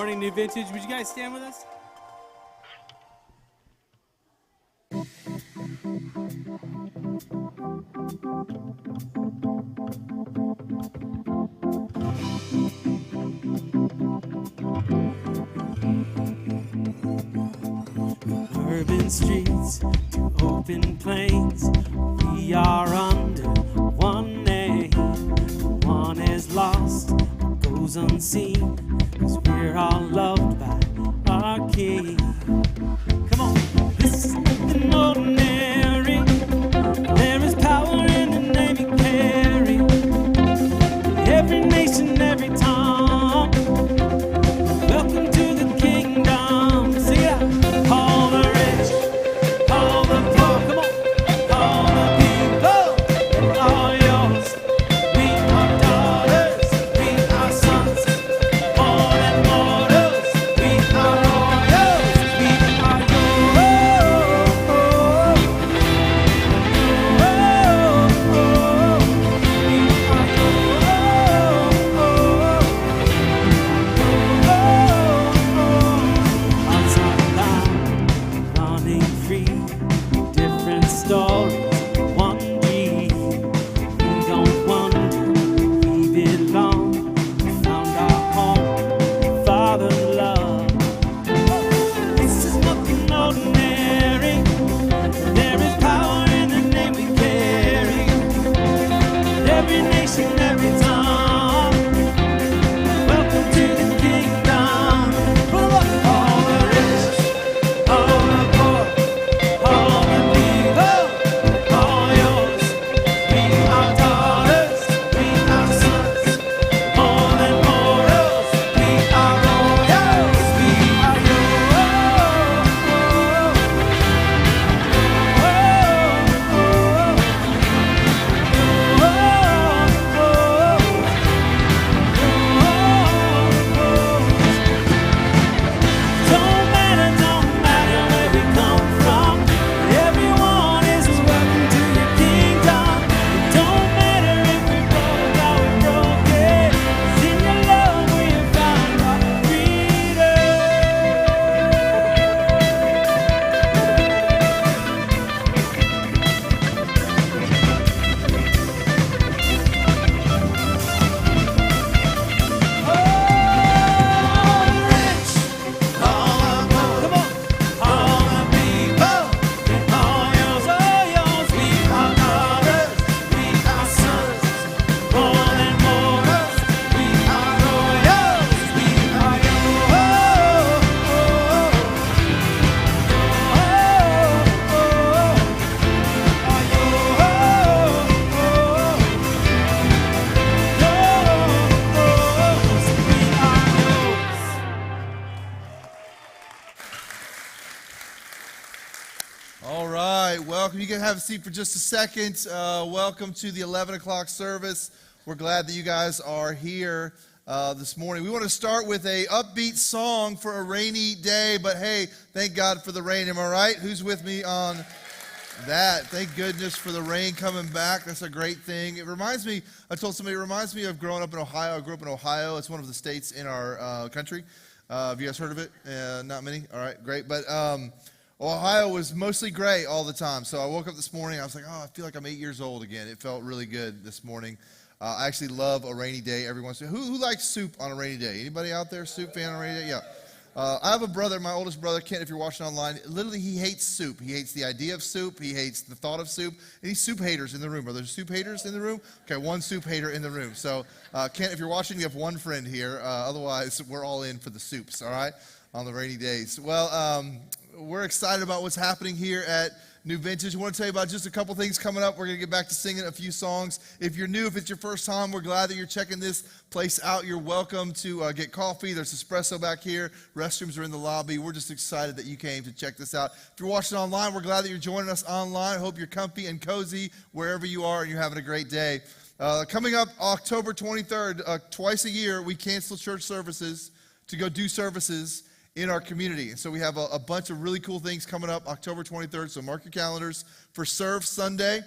morning, New Vintage. Would you guys stand with us? Urban streets to open plains, we are under one name. One is lost, goes unseen, 'cause we're all loved by our King. Come on, this is nothing ordinary. There is power in the name you carry. Every nation, every tongue, welcome to the kingdom. Sing it out. All the rich, all the poor, come on, all the people, all yours. We are daughters, we are sons, born and mortals. We are royals, we are yours. Hearts are loud, running free, different stories, one dream. We don't wonder, we belong. We found our home, Father love. This is nothing ordinary. There is power in the name we carry. Every nation, every tongue, welcome to the kingdom. Pull up. All the rich, all the poor, all the people, all yours. We are daughters, we are sons, born and mortals. We are royals, we are Don't matter where we come from. Everyone is welcome to your kingdom. It don't matter if we broke or we broken. 'Cause in your love we have found our freedom. All the rich, all the poor, come on, all the people, all yours, we are daughters, we are sons, born and mortals. We are royals, we are All right, welcome. You can have a seat for just a second. Welcome to the 11 o'clock service. We're glad that you guys are here this morning. We want to start with a upbeat song for a rainy day, but hey, thank God for the rain. Am I right? Who's with me on that? Thank goodness for the rain coming back. That's a great thing. It reminds me, I told somebody, it reminds me of growing up in Ohio. I grew up in Ohio. It's one of the states in our country. Have you guys heard of it? Not many? All right, great. But Ohio was mostly gray all the time. So I woke up this morning, I was like, oh, I feel like I'm 8 years old again. It felt really good this morning. I actually love a rainy day every once in a while. Who likes soup on a rainy day? Anybody out there, soup fan on a rainy day? Yeah. I have a brother, my oldest brother, Kent, if you're watching online. Literally, he hates soup. He hates the idea of soup. He hates the thought of soup. Any soup haters in the room? Are there soup haters in the room? Okay, one soup hater in the room. So, Kent, if you're watching, you have one friend here. Otherwise, we're all in for the soups, all right, on the rainy days. Well, we're excited about what's happening here at New Vintage. I want to tell you about just a couple things coming up. We're going to get back to singing a few songs. If you're new, if it's your first time, we're glad that you're checking this place out. You're welcome to get coffee. There's espresso back here. Restrooms are in the lobby. We're just excited that you came to check this out. If you're watching online, we're glad that you're joining us online. I hope you're comfy and cozy wherever you are and you're having a great day. Coming up October 23rd, twice a year, we cancel church services to go do services in our community. And so we have a bunch of really cool things coming up October 23rd. So mark your calendars for Serve Sunday.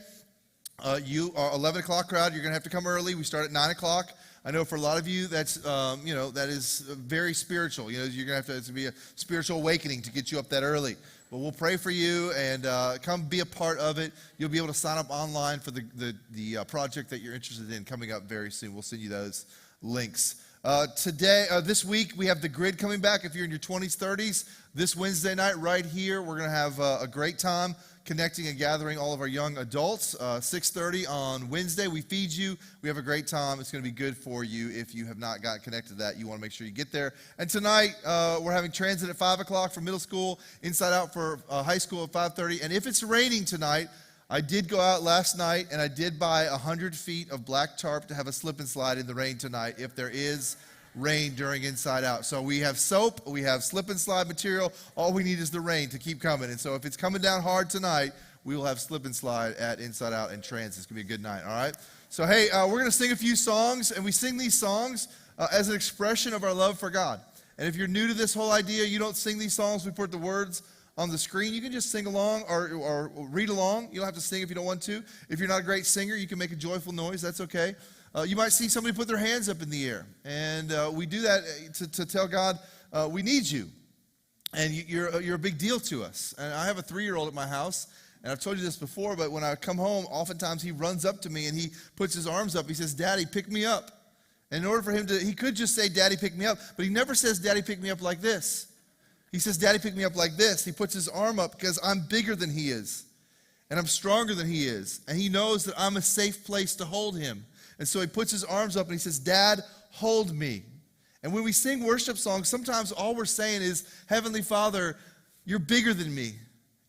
You are 11 o'clock crowd. You're going to have to come early. We start at 9 o'clock. I know for a lot of you, that's, that is very spiritual. You're going to have to be a spiritual awakening to get you up that early. But we'll pray for you and come be a part of it. You'll be able to sign up online for the project that you're interested in coming up very soon. We'll send you those links. This week, we have the grid coming back. If you're in your 20s, 30s, this Wednesday night right here, we're going to have a great time connecting and gathering all of our young adults. 6:30 on Wednesday, we feed you. We have a great time. It's going to be good for you. If you have not gotten connected to that, you want to make sure you get there. And tonight, we're having transit at 5 o'clock for middle school, Inside Out for high school at 5:30. And if it's raining tonight, I did go out last night and I did buy 100 feet of black tarp to have a slip and slide in the rain tonight if there is rain during Inside Out. So we have soap, we have slip and slide material. All we need is the rain to keep coming. And so if it's coming down hard tonight, we will have slip and slide at Inside Out and Transit. It's going to be a good night, all right? So, hey, we're going to sing a few songs, and we sing these songs as an expression of our love for God. And if you're new to this whole idea, you don't sing these songs, we put the words on the screen. You can just sing along or read along. You don't have to sing if you don't want to. If you're not a great singer, you can make a joyful noise. That's okay. You might see somebody put their hands up in the air. And we do that to tell God, we need you. And you're a big deal to us. And I have a 3-year-old at my house. And I've told you this before, but when I come home, oftentimes he runs up to me and he puts his arms up. He says, "Daddy, pick me up." And in order for him to, he could just say, "Daddy, pick me up." But he never says, "Daddy, pick me up" like this. He says, "Daddy, pick me up" like this. He puts his arm up because I'm bigger than he is. And I'm stronger than he is. And he knows that I'm a safe place to hold him. And so he puts his arms up and he says, "Dad, hold me." And when we sing worship songs, sometimes all we're saying is, "Heavenly Father, you're bigger than me.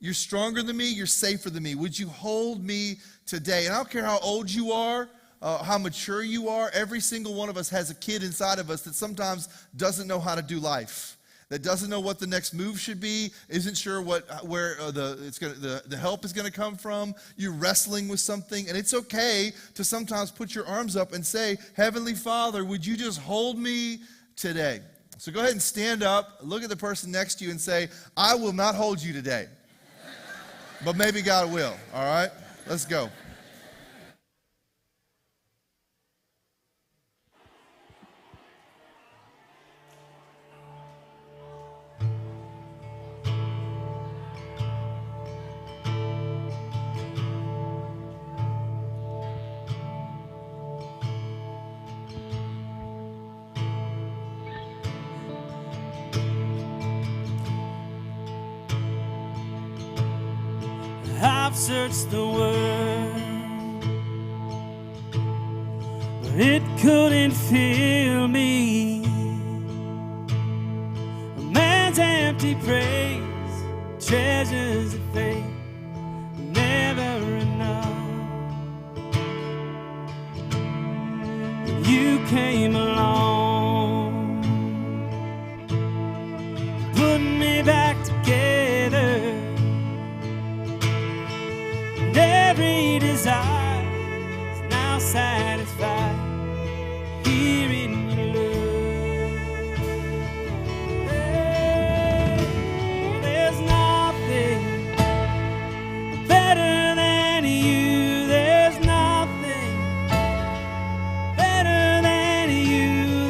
You're stronger than me. You're safer than me. Would you hold me today?" And I don't care how old you are, how mature you are. Every single one of us has a kid inside of us that sometimes doesn't know how to do life, that doesn't know what the next move should be, isn't sure where the help is going to come from. You're wrestling with something, and it's okay to sometimes put your arms up and say, "Heavenly Father, would you just hold me today?" So go ahead and stand up, look at the person next to you and say, "I will not hold you today." But maybe God will, all right? Let's go. I've searched the world, but it couldn't fill me. A man's empty praise, treasures of faith, never enough. But you came along, put me back together. Every desire is now satisfied here in your love. There's nothing better than you. There's nothing better than you.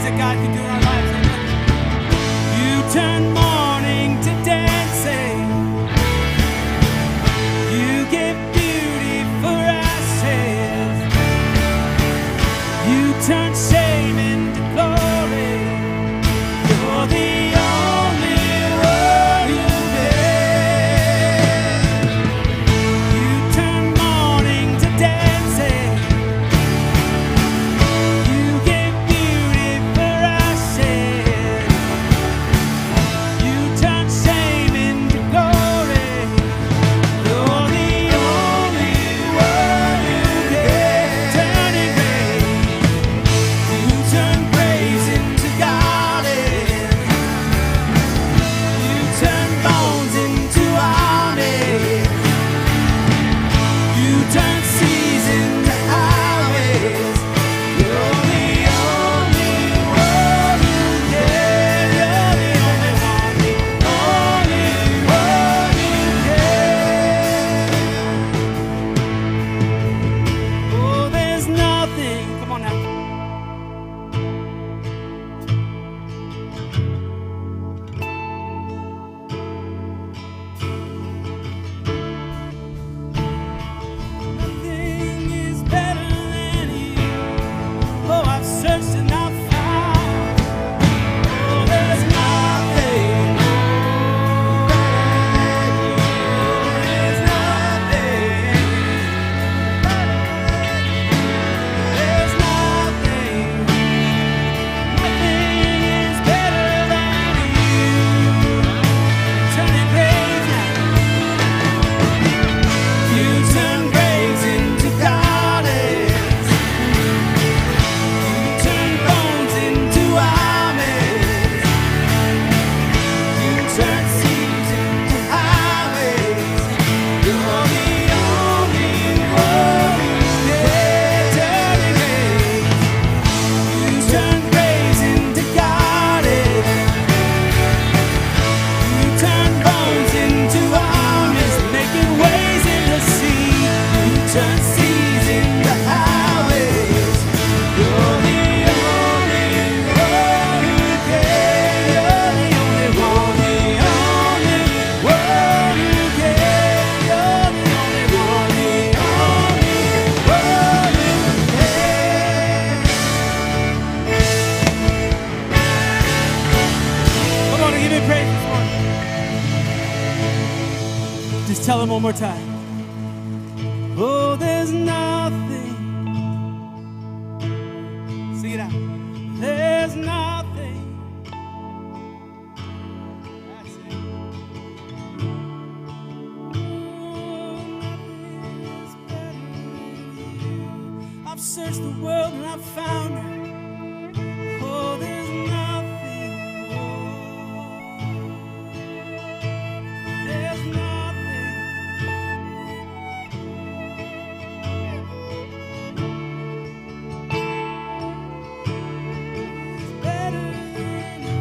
that God can do in our lives. You turn mourning to dancing. You give beauty for ashes. You turn shame into glory. You're the only one who made. You turn mourning to dancing. You give beauty for ashes. You turn shame into glory. You're the only one who gave. Turning grace. You turn praise into garden. You turn bones into armies. You turn seas into highways. You're the only one who cares. You're the only one who cares. Oh, there's nothing. Come on now. Nothing is better than you. Oh, I've searched and I've found. Oh, there's nothing. There's nothing. There's nothing. Nothing is better than you. Turning graves now. You turn graves into gardens. You turn bones into armies. You turn seas into highways. You're the only one who cares. Turning graves. You turn graves into gardens. You turn bones into armies, making ways in the sea. You turn seas into highways. You're the only one who cares. You're the only one who cares. You're the only one who cares. Come on and give me praise this morning. Just tell him one more time. Oh, there's nothing. Sing it out. There's nothing. That's it. Oh, nothing is better than you. I've searched the world and I've found her. Oh, there's nothing. Oh, there's nothing. Better than you.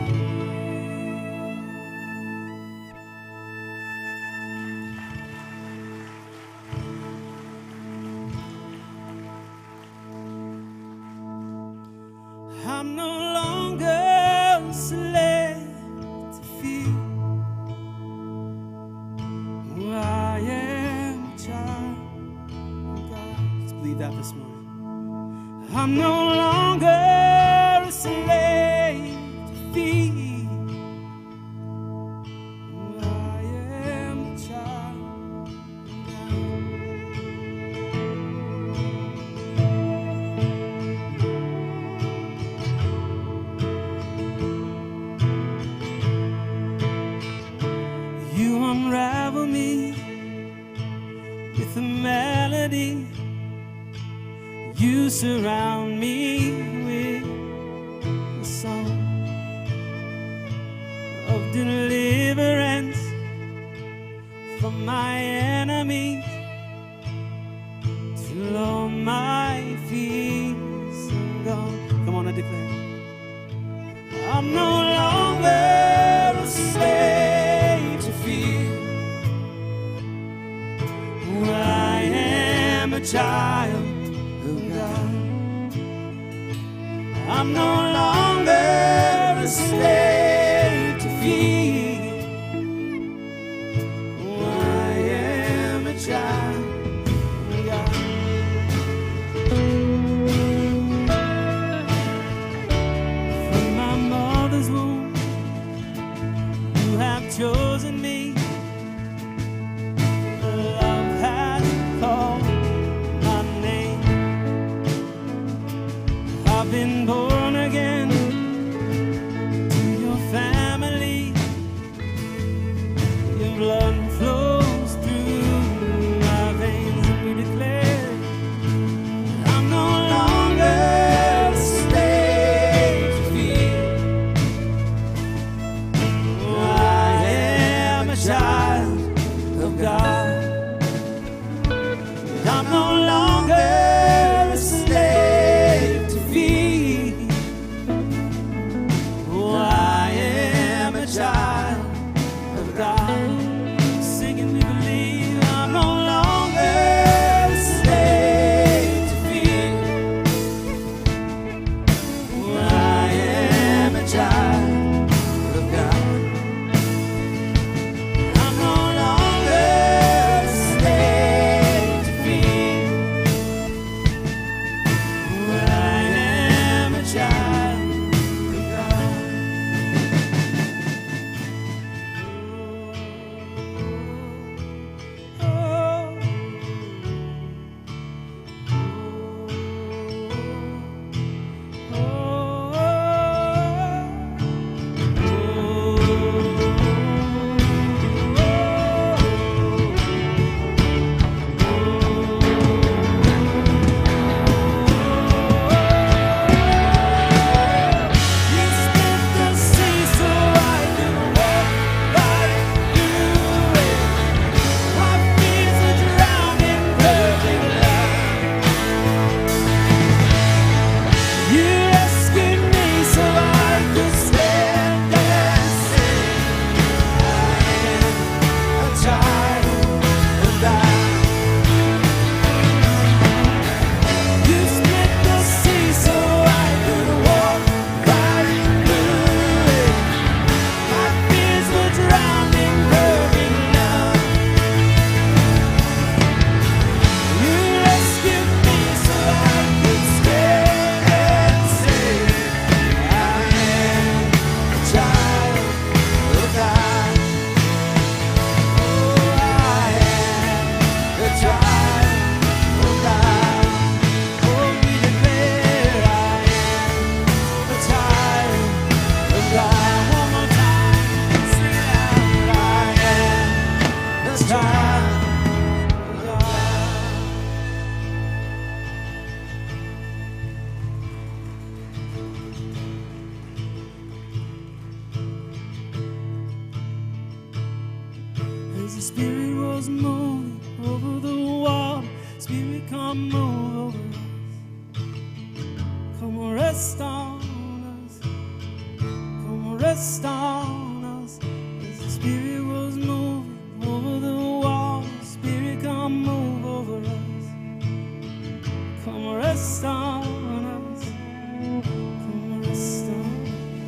I'm no longer a slave to fear. I am a child of God. Let's believe that this morning. I'm no longer a slave to fear. I am a child of God. You unravel me with a melody. You surround me with a song of deliverance from my enemies till all my fears are gone. Come on and declare. I'm no longer a slave to fear. I am a child of God. I'm no longer slave to fear. Oh, I am a child of God. From my mother's womb, you have chosen me. Love has called my name. I've been born again to your family. Your blood flows through my veins, and we declare I'm no longer a slave to fear. Oh, I am a child of God. I'm no longer a slave to fear. Oh, I am a child of God. Singing, we believe I'm no longer a slave to fear. Oh, I am a child of God. I'm no longer a slave to fear. Oh, I am a child of God. You split the sea so I could walk right through it. My fears were drowned in perfect love. You rescued me so I could stand and say, I am a child of God. You split the sea so I could walk right through it. My fears were drowned in perfect love. You rescued me so I could stand and say, I am a child of God. Oh, I am a child of God. Oh, we declare I am a child of God. One more time, sing it out. I am a child of God. As the Spirit was moving over the water, Spirit, come move over us. Come rest on us. Come rest on us. As the Spirit was moving over the water, Spirit, come move over us. Come rest on us. Come rest on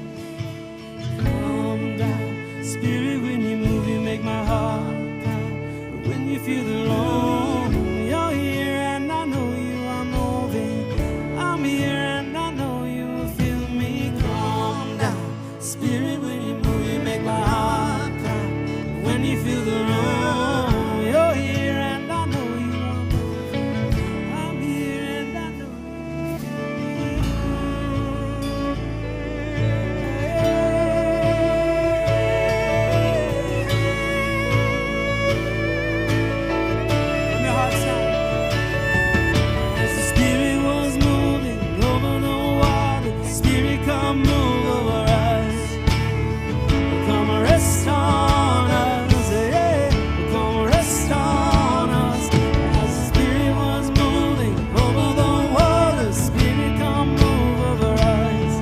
us. Calm down. Spirit, when you move, you make my heart pound. When you feel the roam, you're here and I know you are moving. I'm here and I know you will feel me. Calm down. Spirit, when you move, you make my heart pound. When you feel the roam, you're here and I know you are moving. I'm here and I know you feel me. Let me heart sound. As the Spirit was moving over the water, Spirit, come move over us. Come rest on us, yeah. Come rest on us. As the Spirit was moving over the water, Spirit, come move over us.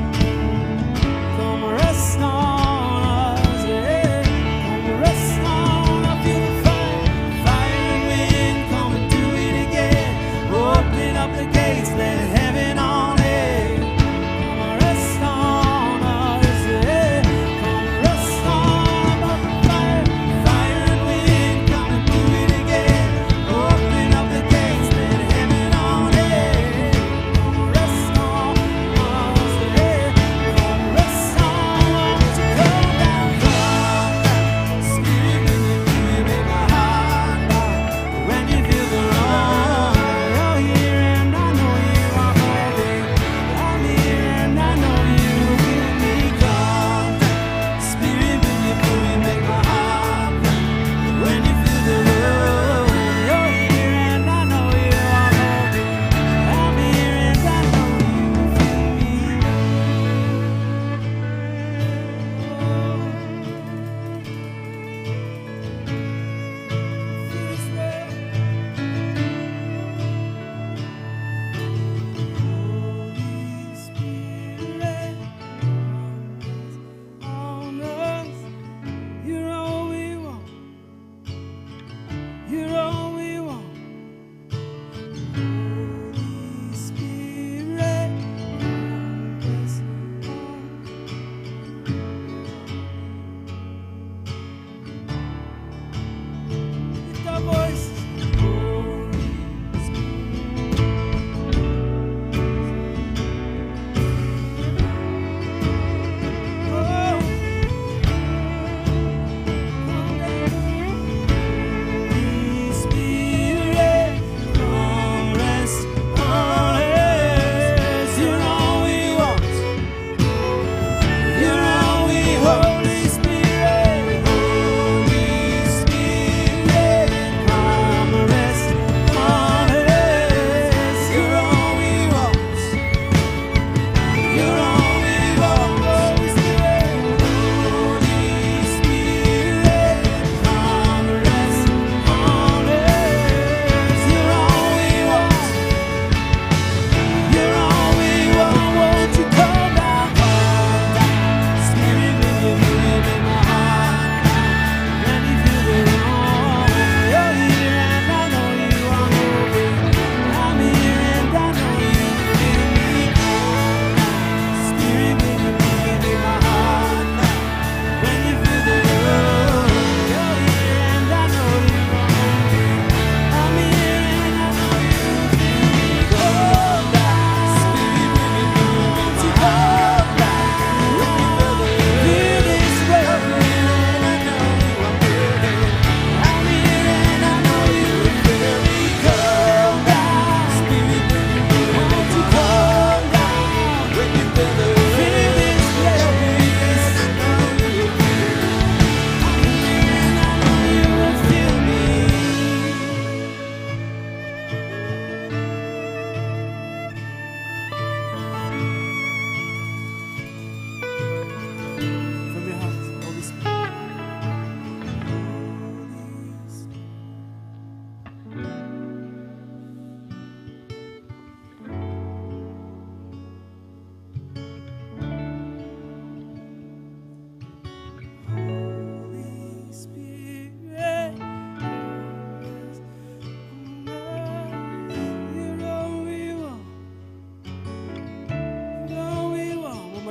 Come rest on us, yeah. Come rest on. I feel the fire, fire wind. Come and do it again. Open up the gates, let heaven on in. Come rest on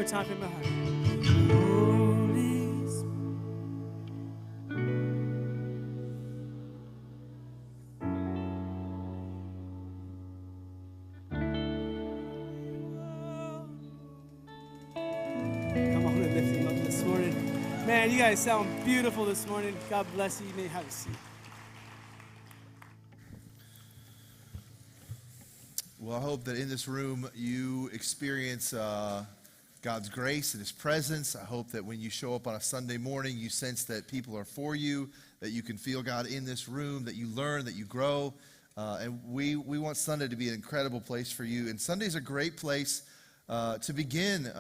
time from my heart. Holy Come on and lift him up this morning. Man, you guys sound beautiful this morning. God bless you. You may have a seat. Well, I hope that in this room you experience God's grace and His presence. I hope that when you show up on a Sunday morning, you sense that people are for you, that you can feel God in this room, that you learn, that you grow. And we want Sunday to be an incredible place for you. And Sunday's a great place to begin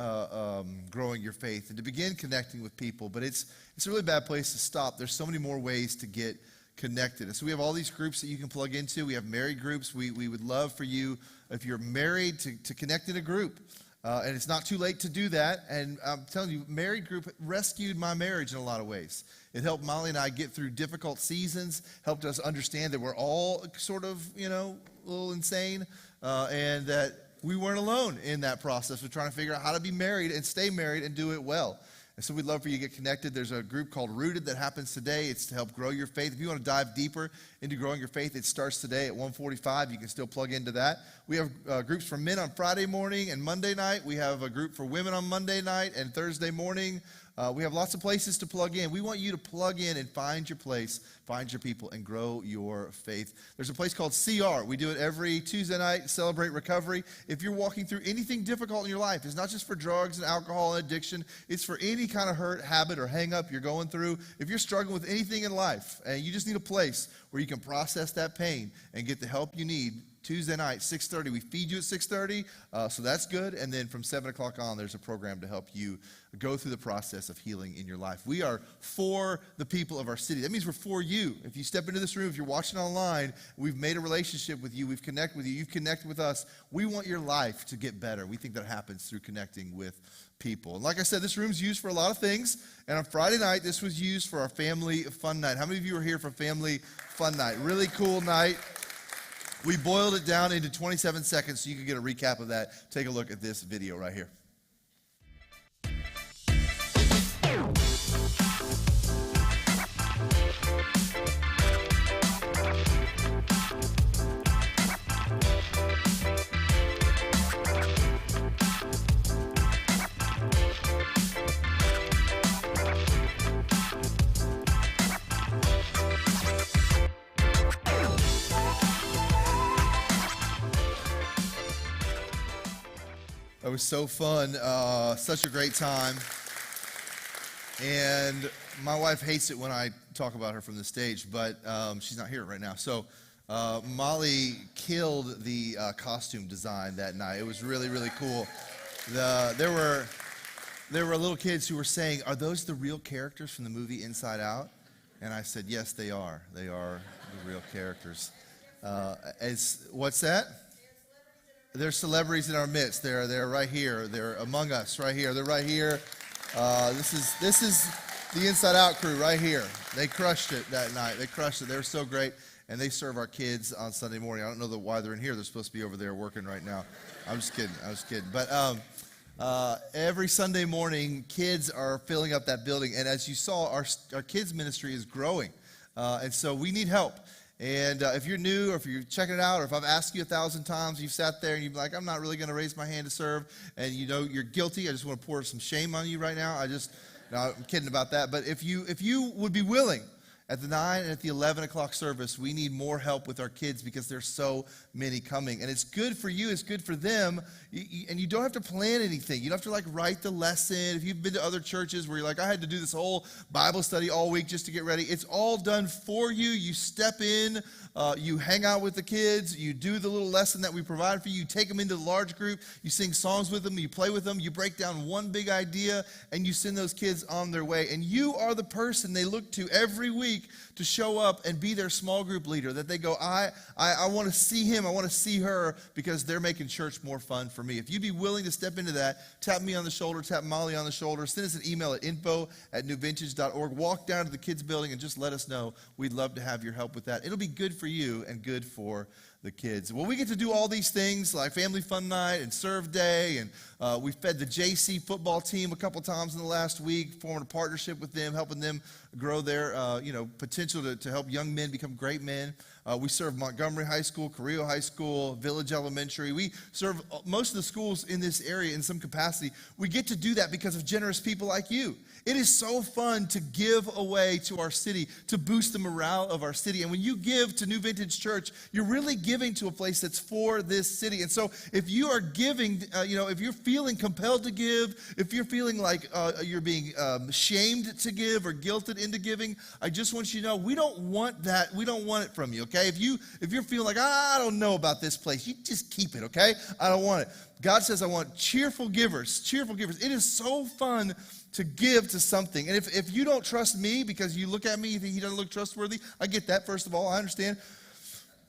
growing your faith and to begin connecting with people. But it's a really bad place to stop. There's so many more ways to get connected. And so we have all these groups that you can plug into. We have married groups. We would love for you, if you're married, to connect in a group. And it's not too late to do that. And I'm telling you, married group rescued my marriage in a lot of ways. It helped Molly and I get through difficult seasons, helped us understand that we're all sort of, a little insane, and that we weren't alone in that process of trying to figure out how to be married and stay married and do it well. And so we'd love for you to get connected. There's a group called Rooted that happens today. It's to help grow your faith. If you want to dive deeper into growing your faith, it starts today at 1:45. You can still plug into that. We have groups for men on Friday morning and Monday night. We have a group for women on Monday night and Thursday morning. We have lots of places to plug in. We want you to plug in and find your place, find your people, and grow your faith. There's a place called CR. We do it every Tuesday night, Celebrate Recovery. If you're walking through anything difficult in your life, it's not just for drugs and alcohol and addiction. It's for any kind of hurt, habit, or hang-up you're going through. If you're struggling with anything in life and you just need a place where you can process that pain and get the help you need, Tuesday night, 6:30. We feed you at 6:30, so that's good. And then from 7 o'clock on, there's a program to help you go through the process of healing in your life. We are for the people of our city. That means we're for you. If you step into this room, if you're watching online, we've made a relationship with you. We've connected with you. You've connected with us. We want your life to get better. We think that happens through connecting with people. And like I said, this room's used for a lot of things. And on Friday night, this was used for our family fun night. How many of you were here for family fun night? Really cool night. We boiled it down into 27 seconds so you can get a recap of that. Take a look at this video right here. It was so fun, such a great time. And my wife hates it when I talk about her from the stage, but she's not here right now. So Molly killed the costume design that night. It was really, really cool. There were little kids who were saying, "Are those the real characters from the movie Inside Out?" And I said, "Yes, they are. They are the real characters." What's that? They're celebrities in our midst. They're right here. They're among us right here. They're right here. This is the Inside Out crew right here. They crushed it that night. They crushed it. They were so great. And they serve our kids on Sunday morning. I don't know why they're in here. They're supposed to be over there working right now. I'm just kidding. But every Sunday morning, kids are filling up that building. And as you saw, our kids ministry is growing. And so we need help. And if you're new or if you're checking it out or if I've asked you 1,000 times, you've sat there and you're like, I'm not really going to raise my hand to serve, and you know you're guilty, I just want to pour some shame on you right now. No, I'm kidding about that. But if you would be willing, at the 9 and at the 11 o'clock service, we need more help with our kids because there's so many coming. And it's good for you, it's good for them, and you don't have to plan anything. You don't have to write the lesson. If you've been to other churches where you're like, I had to do this whole Bible study all week just to get ready, it's all done for you. You step in, you hang out with the kids, you do the little lesson that we provide for you, you take them into the large group, you sing songs with them, you play with them, you break down one big idea, and you send those kids on their way. And you are the person they look to every week to show up and be their small group leader, that they go, I want to see him, I want to see her, because they're making church more fun for me. If you'd be willing to step into that, tap me on the shoulder, tap Molly on the shoulder, send us an email at info@newvintage.org, walk down to the kids building and just let us know. We'd love to have your help with that. It'll be good for you and good for the kids. Well, we get to do all these things like Family Fun Night and Serve Day, and we fed the JC football team a couple times in the last week, forming a partnership with them, helping them grow their potential to help young men become great men. We serve Montgomery High School, Carrillo High School, Village Elementary. We serve most of the schools in this area in some capacity. We get to do that because of generous people like you. It is so fun to give away to our city, to boost the morale of our city. And when you give to New Vintage Church, you're really giving to a place that's for this city. And so if you are giving, if you're feeling compelled to give, if you're feeling like you're being shamed to give or guilted into giving, I just want you to know we don't want that. We don't want it from you, okay? If you're feeling like, I don't know about this place, you just keep it, okay? I don't want it. God says I want cheerful givers, cheerful givers. It is so fun to give to something. And if you don't trust me because you look at me, you think he doesn't look trustworthy, I get that, first of all, I understand.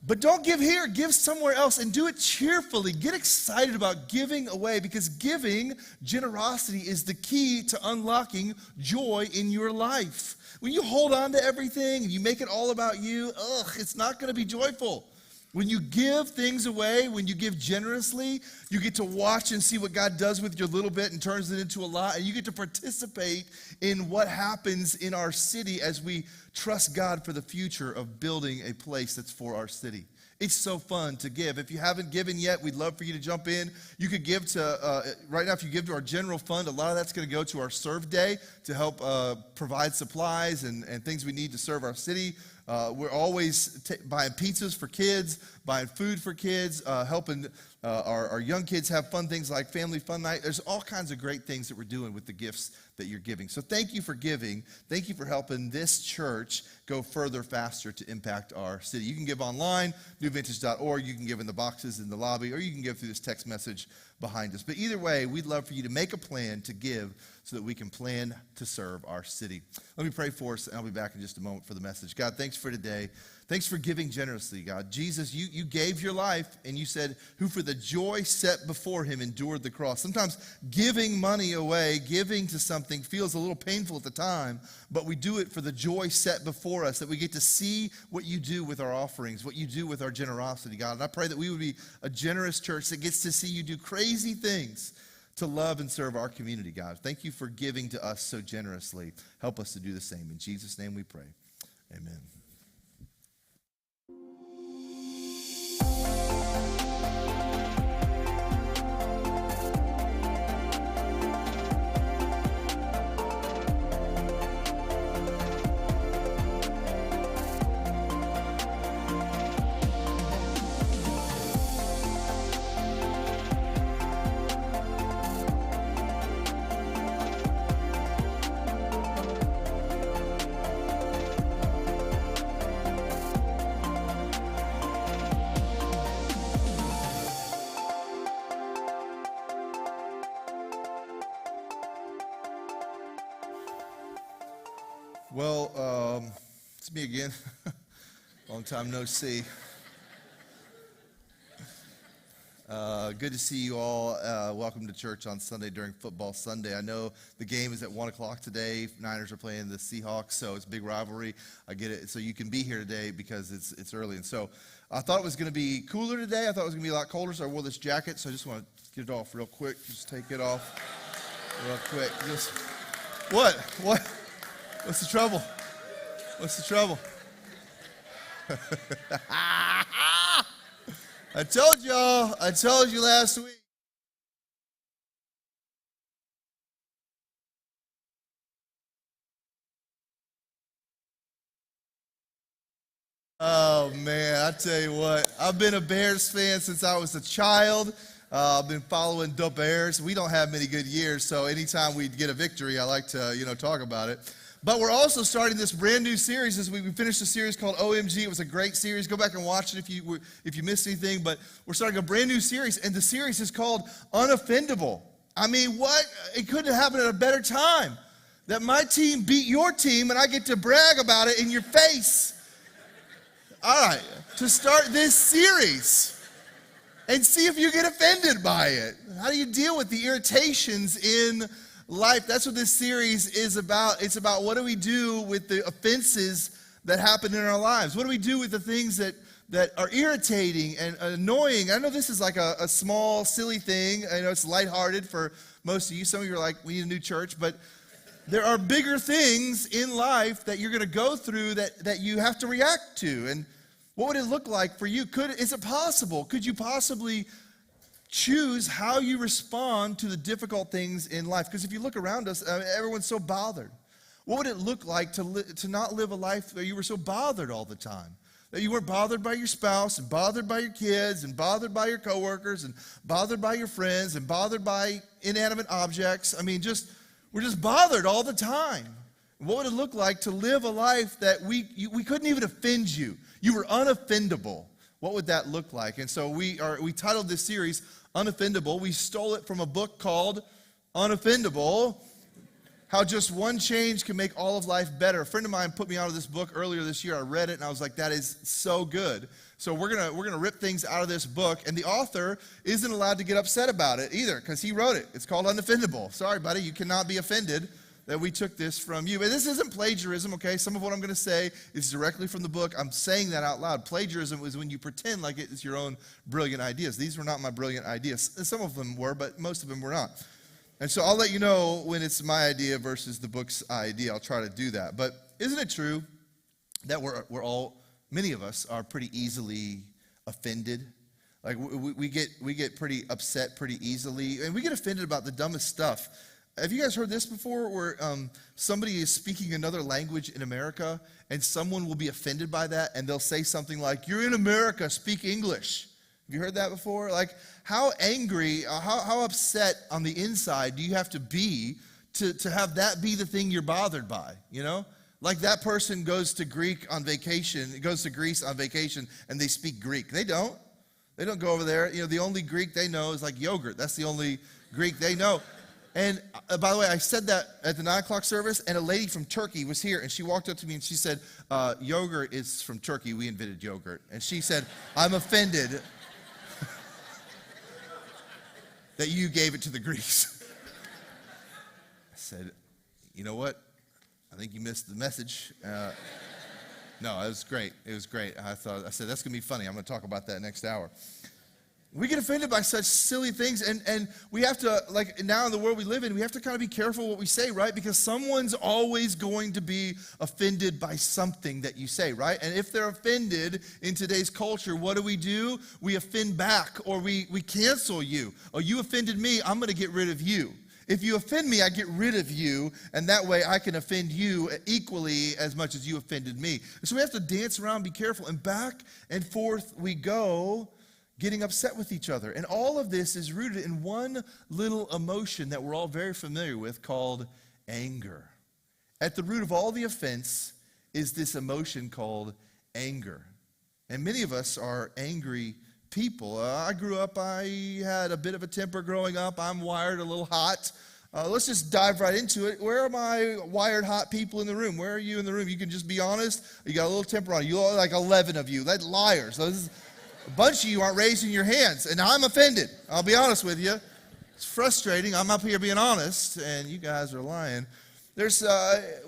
But don't give here, give somewhere else, and do it cheerfully. Get excited about giving away, because giving, generosity, is the key to unlocking joy in your life. When you hold on to everything and you make it all about you, it's not going to be joyful. When you give things away, when you give generously, you get to watch and see what God does with your little bit and turns it into a lot. And you get to participate in what happens in our city as we trust God for the future of building a place that's for our city. It's so fun to give. If you haven't given yet, we'd love for you to jump in. You could give to, right now, if you give to our general fund, a lot of that's going to go to our Serve Day to help provide supplies and things we need to serve our city. We're always buying pizzas for kids, buying food for kids, helping our young kids have fun things like Family Fun Night. There's all kinds of great things that we're doing with the gifts that you're giving. So thank you for giving. Thank you for helping this church go further, faster to impact our city. You can give online, newvintage.org. You can give in the boxes in the lobby, or you can give through this text message behind us. But either way, we'd love for you to make a plan to give so that we can plan to serve our city. Let me pray for us, and I'll be back in just a moment for the message. God, thanks for today. Thanks for giving generously, God. Jesus, you gave your life, and you said, who for the joy set before him endured the cross. Sometimes giving money away, giving to something feels a little painful at the time, but we do it for the joy set before us, that we get to see what you do with our offerings, what you do with our generosity, God. And I pray that we would be a generous church that gets to see you do crazy things to love and serve our community, God. Thank you for giving to us so generously. Help us to do the same. In Jesus' name we pray. Amen. Well, it's me again. Long time no see. Good to see you all. Welcome to church on Sunday during football Sunday. I know the game is at 1 o'clock today. Niners are playing the Seahawks, so it's a big rivalry. I get it. So you can be here today because it's early. And so I thought it was going to be cooler today. I thought it was going to be a lot colder, so I wore this jacket. So I just want to get it off real quick. Just take it off real quick. Just what? What's the trouble? What's the trouble? I told y'all. I told you last week. Oh, man, I tell you what. I've been a Bears fan since I was a child. I've been following the Bears. We don't have many good years, so anytime we get a victory, I like to, talk about it. But we're also starting this brand new series. As we finished a series called OMG. It was a great series. Go back and watch it if you missed anything. But we're starting a brand new series, and the series is called UNOFFENDABLE. I mean, what? It couldn't have happened at a better time. That my team beat your team, and I get to brag about it in your face. All right, to start this series and see if you get offended by it. How do you deal with the irritations in life? That's what this series is about. It's about what do we do with the offenses that happen in our lives? What do we do with the things that that are irritating and annoying. I know this is like a small, silly thing. I know it's lighthearted for most of you. Some of you are like, we need a new church. But there are bigger things in life that you're going to go through that you have to react to. And what would it look like for you? Is it possible? Could you possibly choose how you respond to the difficult things in life? Because if you look around us, everyone's so bothered. What would it look like to not live a life where you were so bothered all the time? That you weren't bothered by your spouse and bothered by your kids and bothered by your coworkers and bothered by your friends and bothered by inanimate objects. I mean, we're just bothered all the time. What would it look like to live a life that we couldn't even offend you? You were unoffendable. What would that look like? And so we titled this series Unoffendable. We stole it from a book called Unoffendable. How just one change can make all of life better. A friend of mine put me onto this book earlier this year. I read it and I was like, that is so good. So we're gonna rip things out of this book, and the author isn't allowed to get upset about it either because he wrote it. It's called Unoffendable. Sorry, buddy, you cannot be offended that we took this from you. And this isn't plagiarism, okay? Some of what I'm gonna say is directly from the book. I'm saying that out loud. Plagiarism is when you pretend like it's your own brilliant ideas. These were not my brilliant ideas. Some of them were, but most of them were not. And so I'll let you know when it's my idea versus the book's idea. I'll try to do that. But isn't it true that many of us are pretty easily offended? Like we get pretty upset pretty easily, and we get offended about the dumbest stuff. Have you guys heard this before, where somebody is speaking another language in America, and someone will be offended by that, and they'll say something like, "You're in America, speak English." Have you heard that before? Like, how angry, how upset on the inside do you have to be to have that be the thing you're bothered by, you know? Like that person goes to Greece on vacation, and they speak Greek. They don't go over there. You know, the only Greek they know is like yogurt. That's the only Greek they know. And by the way, I said that at the 9 o'clock service, and a lady from Turkey was here, and she walked up to me and she said, yogurt is from Turkey. We invented yogurt. And she said, I'm offended that you gave it to the Greeks. I said, you know what? I think you missed the message. No, it was great. It was great. I said, that's going to be funny. I'm going to talk about that next hour. We get offended by such silly things, and we have to, like now in the world we live in, we have to kind of be careful what we say, right? Because someone's always going to be offended by something that you say, right? And if they're offended in today's culture, what do? We offend back, or we cancel you. Oh, you offended me, I'm going to get rid of you. If you offend me, I get rid of you, and that way I can offend you equally as much as you offended me. And so we have to dance around, be careful, and back and forth we go, getting upset with each other. And all of this is rooted in one little emotion that we're all very familiar with called anger. At the root of all the offense is this emotion called anger. And many of us are angry people. I grew up, I had a bit of a temper growing up. I'm wired a little hot. Let's just dive right into it. Where are my wired hot people in the room? Where are you in the room? You can just be honest. You got a little temper on you. You like 11 of you. That's liars. A bunch of you aren't raising your hands, and I'm offended. I'll be honest with you. It's frustrating. I'm up here being honest, and you guys are lying.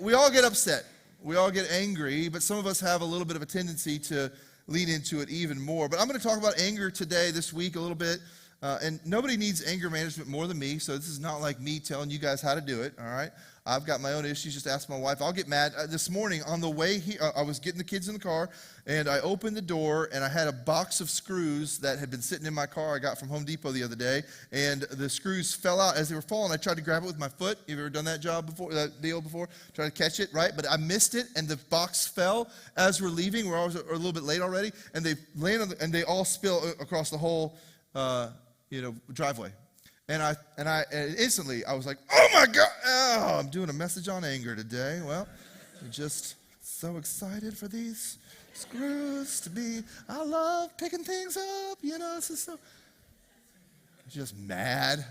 We all get upset. We all get angry, but some of us have a little bit of a tendency to lean into it even more. But I'm going to talk about anger today, this week, a little bit. And nobody needs anger management more than me, so this is not like me telling you guys how to do it, all right? I've got my own issues. Just ask my wife. I'll get mad. This morning on the way here, I was getting the kids in the car, and I opened the door, and I had a box of screws that had been sitting in my car I got from Home Depot the other day, and the screws fell out. As they were falling, I tried to grab it with my foot. You've ever done that deal before? Try to catch it, right? But I missed it, and the box fell as we're leaving. We're a little bit late already, and they landed, and they all spill across the whole driveway. And instantly I was like, oh my God, I'm doing a message on anger today. Well, I'm just so excited for these screws to be, I love picking things up, this is so, just mad.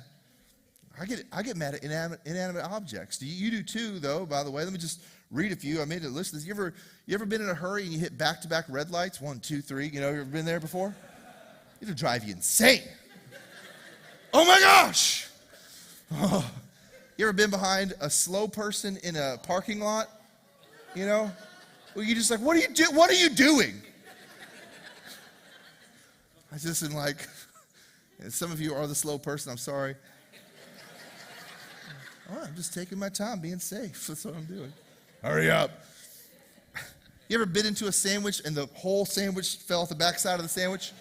I get mad at inanimate objects. You do too, though, by the way. Let me just read a few. I made a list of this. You ever been in a hurry and you hit back-to-back red lights? 1, 2, 3. You ever been there before? It'll drive you insane. Oh my gosh! Oh. You ever been behind a slow person in a parking lot? Well, you're just like, what are you doing? I just am like, some of you are the slow person, I'm sorry. Oh, I'm just taking my time, being safe. That's what I'm doing. Hurry up. You ever bit into a sandwich and the whole sandwich fell off the backside of the sandwich?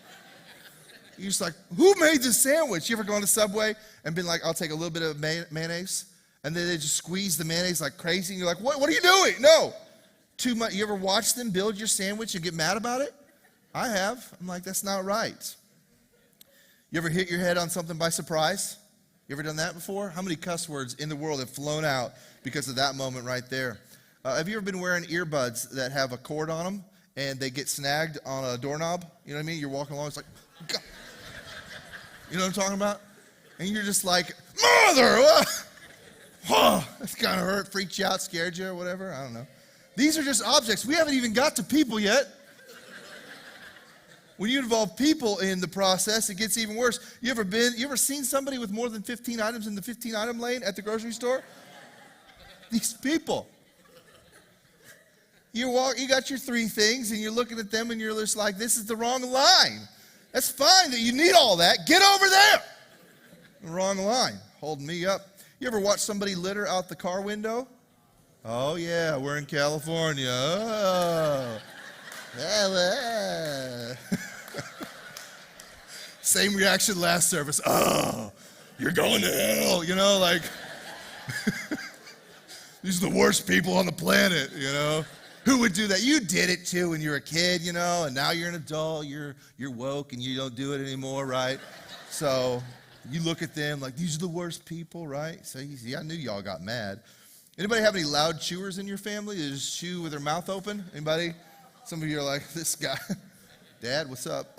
You're just like, who made this sandwich? You ever gone to Subway and been like, I'll take a little bit of mayonnaise? And then they just squeeze the mayonnaise like crazy. And you're like, what are you doing? No. Too much. You ever watch them build your sandwich and get mad about it? I have. I'm like, that's not right. You ever hit your head on something by surprise? You ever done that before? How many cuss words in the world have flown out because of that moment right there? Have you ever been wearing earbuds that have a cord on them and they get snagged on a doorknob? You know what I mean? You're walking along, it's like, God. You know what I'm talking about? And you're just like, mother! Oh, that's kind of hurt, freaked you out, scared you or whatever. I don't know. These are just objects. We haven't even got to people yet. When you involve people in the process, it gets even worse. You ever seen somebody with more than 15 items in the 15-item lane at the grocery store? These people. You got your 3 things, and you're looking at them, and you're just like, this is the wrong line. That's fine that you need all that. Get over there. The wrong line. Holding me up. You ever watch somebody litter out the car window? Oh, yeah, we're in California. Oh. Same reaction last service. Oh, you're going to hell, you know, like, these are the worst people on the planet, you know. Who would do that? You did it too when you were a kid, you know, and now you're an adult, you're woke and you don't do it anymore, right? So you look at them like, these are the worst people, right? So you see, I knew y'all got mad. Anybody have any loud chewers in your family? They just chew with their mouth open? Anybody? Some of you are like, this guy. Dad, what's up?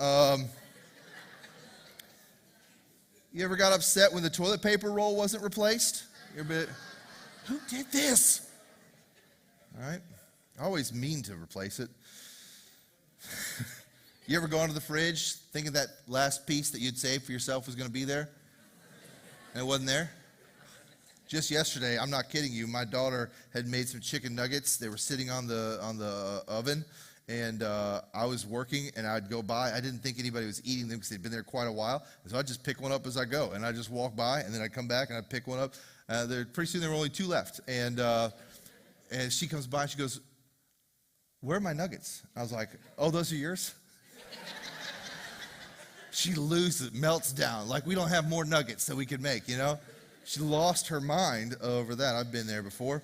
You ever got upset when the toilet paper roll wasn't replaced? Who did this? All right. I always mean to replace it. You ever gone to the fridge thinking that last piece that you'd saved for yourself was going to be there? And it wasn't there? Just yesterday, I'm not kidding you, my daughter had made some chicken nuggets. They were sitting on the oven. And I was working, and I'd go by. I didn't think anybody was eating them because they'd been there quite a while. So I'd just pick one up as I go. And I'd just walk by, and then I'd come back, and I'd pick one up. Pretty soon, there were only 2 left. And she comes by, and she goes, where are my nuggets? I was like, oh, those are yours? She loses it, melts down. Like, we don't have more nuggets that we could make, you know? She lost her mind over that. I've been there before.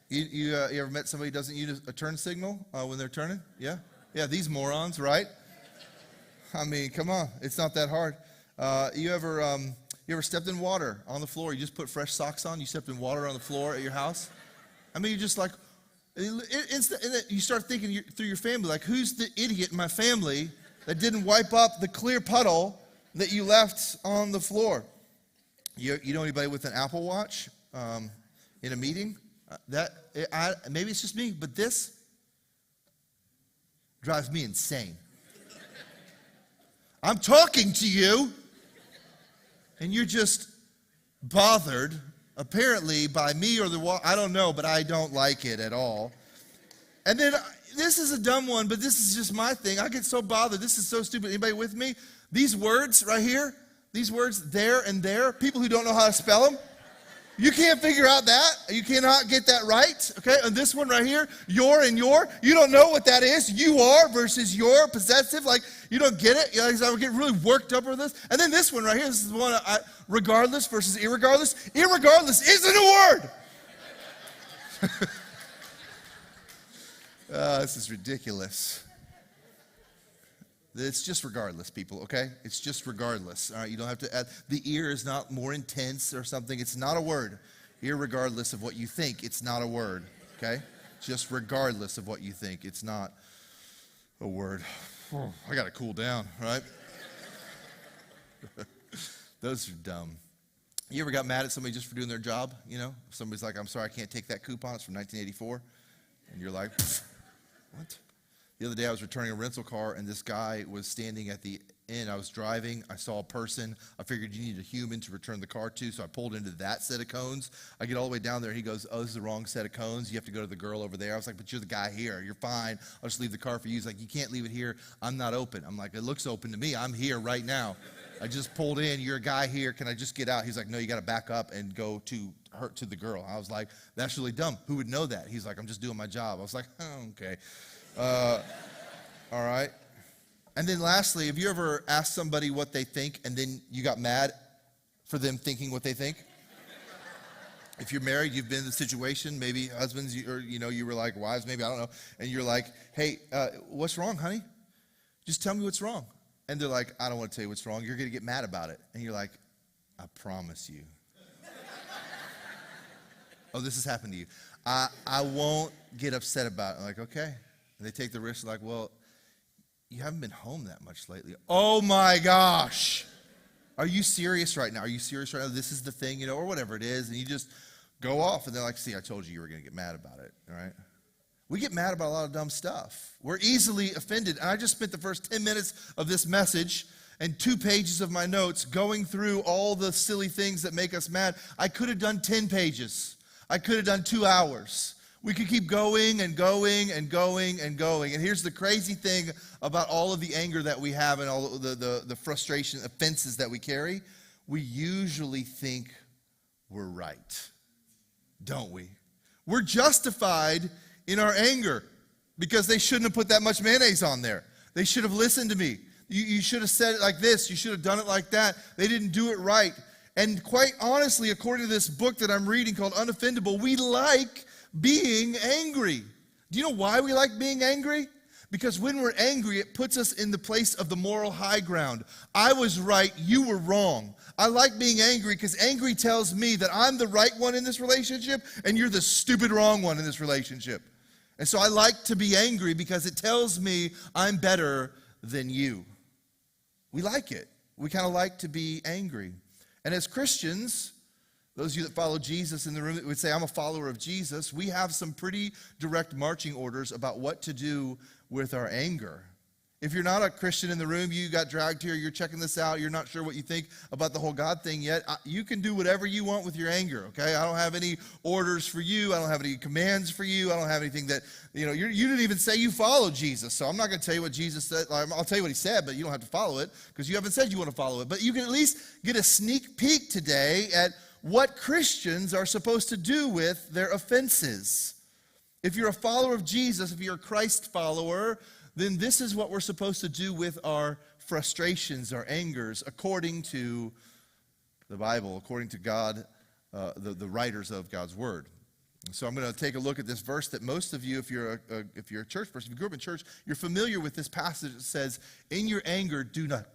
You ever met somebody who doesn't use a turn signal when they're turning? Yeah? Yeah, these morons, right? I mean, come on. It's not that hard. You ever stepped in water on the floor? You just put fresh socks on? You stepped in water on the floor at your house? I mean, you're just like, you start thinking through your family, like, who's the idiot in my family that didn't wipe up the clear puddle that you left on the floor? You know anybody with an Apple Watch in a meeting? Maybe it's just me, but this drives me insane. I'm talking to you, and you're just bothered, apparently, by me or I don't know, but I don't like it at all. And then, this is a dumb one, but this is just my thing. I get so bothered. This is so stupid. Anybody with me? These words right here, these words there and there, people who don't know how to spell them, you can't figure out that. You cannot get that right, okay? And this one right here, your and your, you don't know what that is. You are versus your, possessive, like, you don't get it. You know, I would get really worked up over this. And then this one right here, this is the one, regardless versus irregardless. Irregardless isn't a word. This is ridiculous. It's just regardless, people, okay? It's just regardless, all right? You don't have to add. The ear is not more intense or something. It's not a word. Irregardless of what you think, it's not a word, okay? Just regardless of what you think, it's not a word. Oh, I got to cool down, right? Those are dumb. You ever got mad at somebody just for doing their job, you know? Somebody's like, I'm sorry, I can't take that coupon. It's from 1984. And you're like, what? The other day I was returning a rental car, and this guy was standing at the in. I was driving. I saw a person. I figured you need a human to return the car to, so I pulled into that set of cones. I get all the way down there, and he goes, oh, this is the wrong set of cones. You have to go to the girl over there. I was like, but you're the guy here. You're fine. I'll just leave the car for you. He's like, you can't leave it here. I'm not open. I'm like, it looks open to me. I'm here right now. I just pulled in. You're a guy here. Can I just get out? He's like, no, you got to back up and go to the girl. I was like, that's really dumb. Who would know that? He's like, I'm just doing my job. I was like, oh, okay. All right. And then lastly, have you ever asked somebody what they think and then you got mad for them thinking what they think? If you're married, you've been in the situation, maybe husbands, you were like, wives, maybe, I don't know. And you're like, hey, what's wrong, honey? Just tell me what's wrong. And they're like, I don't want to tell you what's wrong. You're going to get mad about it. And you're like, I promise you. Oh, this has happened to you. I won't get upset about it. I'm like, okay. And they take the risk, like, well, you haven't been home that much lately. Oh my gosh. Are you serious right now? Are you serious right now? This is the thing, or whatever it is. And you just go off. And they're like, see, I told you were going to get mad about it. All right. We get mad about a lot of dumb stuff. We're easily offended. And I just spent the first 10 minutes of this message and 2 pages of my notes going through all the silly things that make us mad. I could have done 10 pages. I could have done 2 hours. We could keep going and going and going and going. And here's the crazy thing about all of the anger that we have and all the frustration, offenses that we carry. We usually think we're right, don't we? We're justified in our anger because they shouldn't have put that much mayonnaise on there. They should have listened to me. You should have said it like this. You should have done it like that. They didn't do it right. And quite honestly, according to this book that I'm reading called Unoffendable, we like being angry. Do you know why we like being angry? Because when we're angry, it puts us in the place of the moral high ground. I was right, you were wrong. I like being angry because angry tells me that I'm the right one in this relationship and you're the stupid wrong one in this relationship. And so I like to be angry because it tells me I'm better than you. We like it. We kind of like to be angry. And as Christians, those of you that follow Jesus in the room that would say, I'm a follower of Jesus, we have some pretty direct marching orders about what to do with our anger. If you're not a Christian in the room, you got dragged here, you're checking this out, you're not sure what you think about the whole God thing yet, you can do whatever you want with your anger, okay? I don't have any orders for you. I don't have any commands for you. I don't have anything that, you didn't even say you follow Jesus, so I'm not going to tell you what Jesus said. I'll tell you what he said, but you don't have to follow it because you haven't said you want to follow it. But you can at least get a sneak peek today at what Christians are supposed to do with their offenses. If you're a follower of Jesus, if you're a Christ follower, then this is what we're supposed to do with our frustrations, our angers, according to the Bible, according to God, the writers of God's Word. So I'm going to take a look at this verse that most of you, if you're a church person, if you grew up in church, you're familiar with this passage that says, in your anger, do not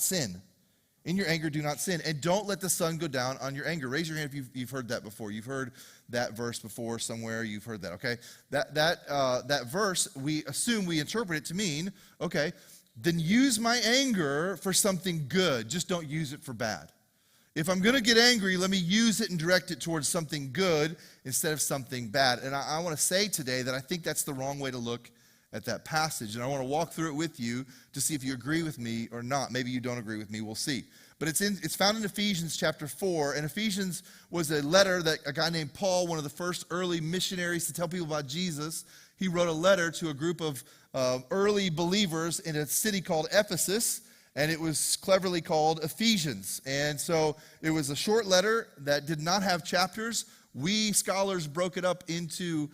sin. In your anger, do not sin. And don't let the sun go down on your anger. Raise your hand if you've heard that before. You've heard that verse before somewhere. You've heard that, okay? That verse, we assume we interpret it to mean, okay, then use my anger for something good. Just don't use it for bad. If I'm going to get angry, let me use it and direct it towards something good instead of something bad. And I want to say today that I think that's the wrong way to look at that passage, and I want to walk through it with you to see if you agree with me or not. Maybe you don't agree with me, we'll see. But it's found in Ephesians chapter 4, and Ephesians was a letter that a guy named Paul, one of the first early missionaries to tell people about Jesus, he wrote a letter to a group of early believers in a city called Ephesus, and it was cleverly called Ephesians. And so it was a short letter that did not have chapters. We scholars broke it up into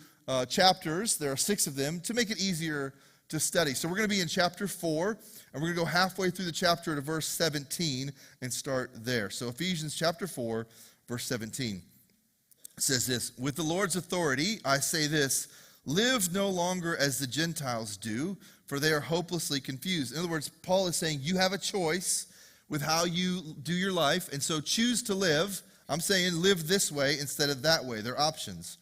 chapters. There are 6 of them to make it easier to study. So we're going to be in chapter 4, and we're going to go halfway through the chapter to verse 17 and start there. So Ephesians chapter 4, verse 17 says this, with the Lord's authority, I say this, live no longer as the Gentiles do, for they are hopelessly confused. In other words, Paul is saying you have a choice with how you do your life, and so choose to live. I'm saying live this way instead of that way. They're options.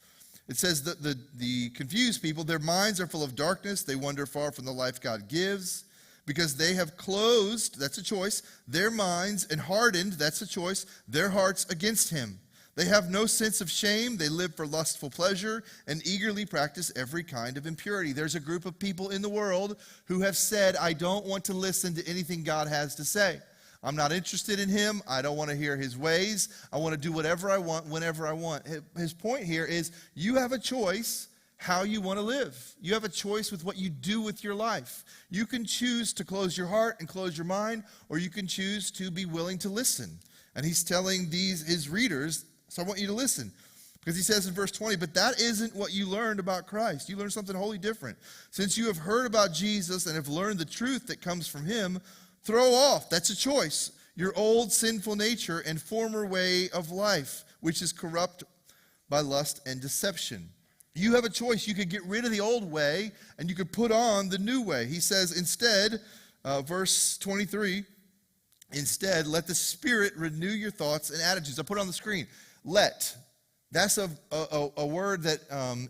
It says that the confused people, their minds are full of darkness. They wander far from the life God gives because they have closed, that's a choice, their minds and hardened, that's a choice, their hearts against him. They have no sense of shame. They live for lustful pleasure and eagerly practice every kind of impurity. There's a group of people in the world who have said, I don't want to listen to anything God has to say. I'm not interested in him. I don't want to hear his ways. I want to do whatever I want, whenever I want. His point here is you have a choice how you want to live. You have a choice with what you do with your life. You can choose to close your heart and close your mind, or you can choose to be willing to listen. And he's telling his readers, so I want you to listen. Because he says in verse 20, but that isn't what you learned about Christ. You learned something wholly different. Since you have heard about Jesus and have learned the truth that comes from him, throw off, that's a choice, your old sinful nature and former way of life, which is corrupt by lust and deception. You have a choice. You could get rid of the old way and you could put on the new way. He says instead, verse 23, instead, let the Spirit renew your thoughts and attitudes. I put it on the screen. Let. That's a word that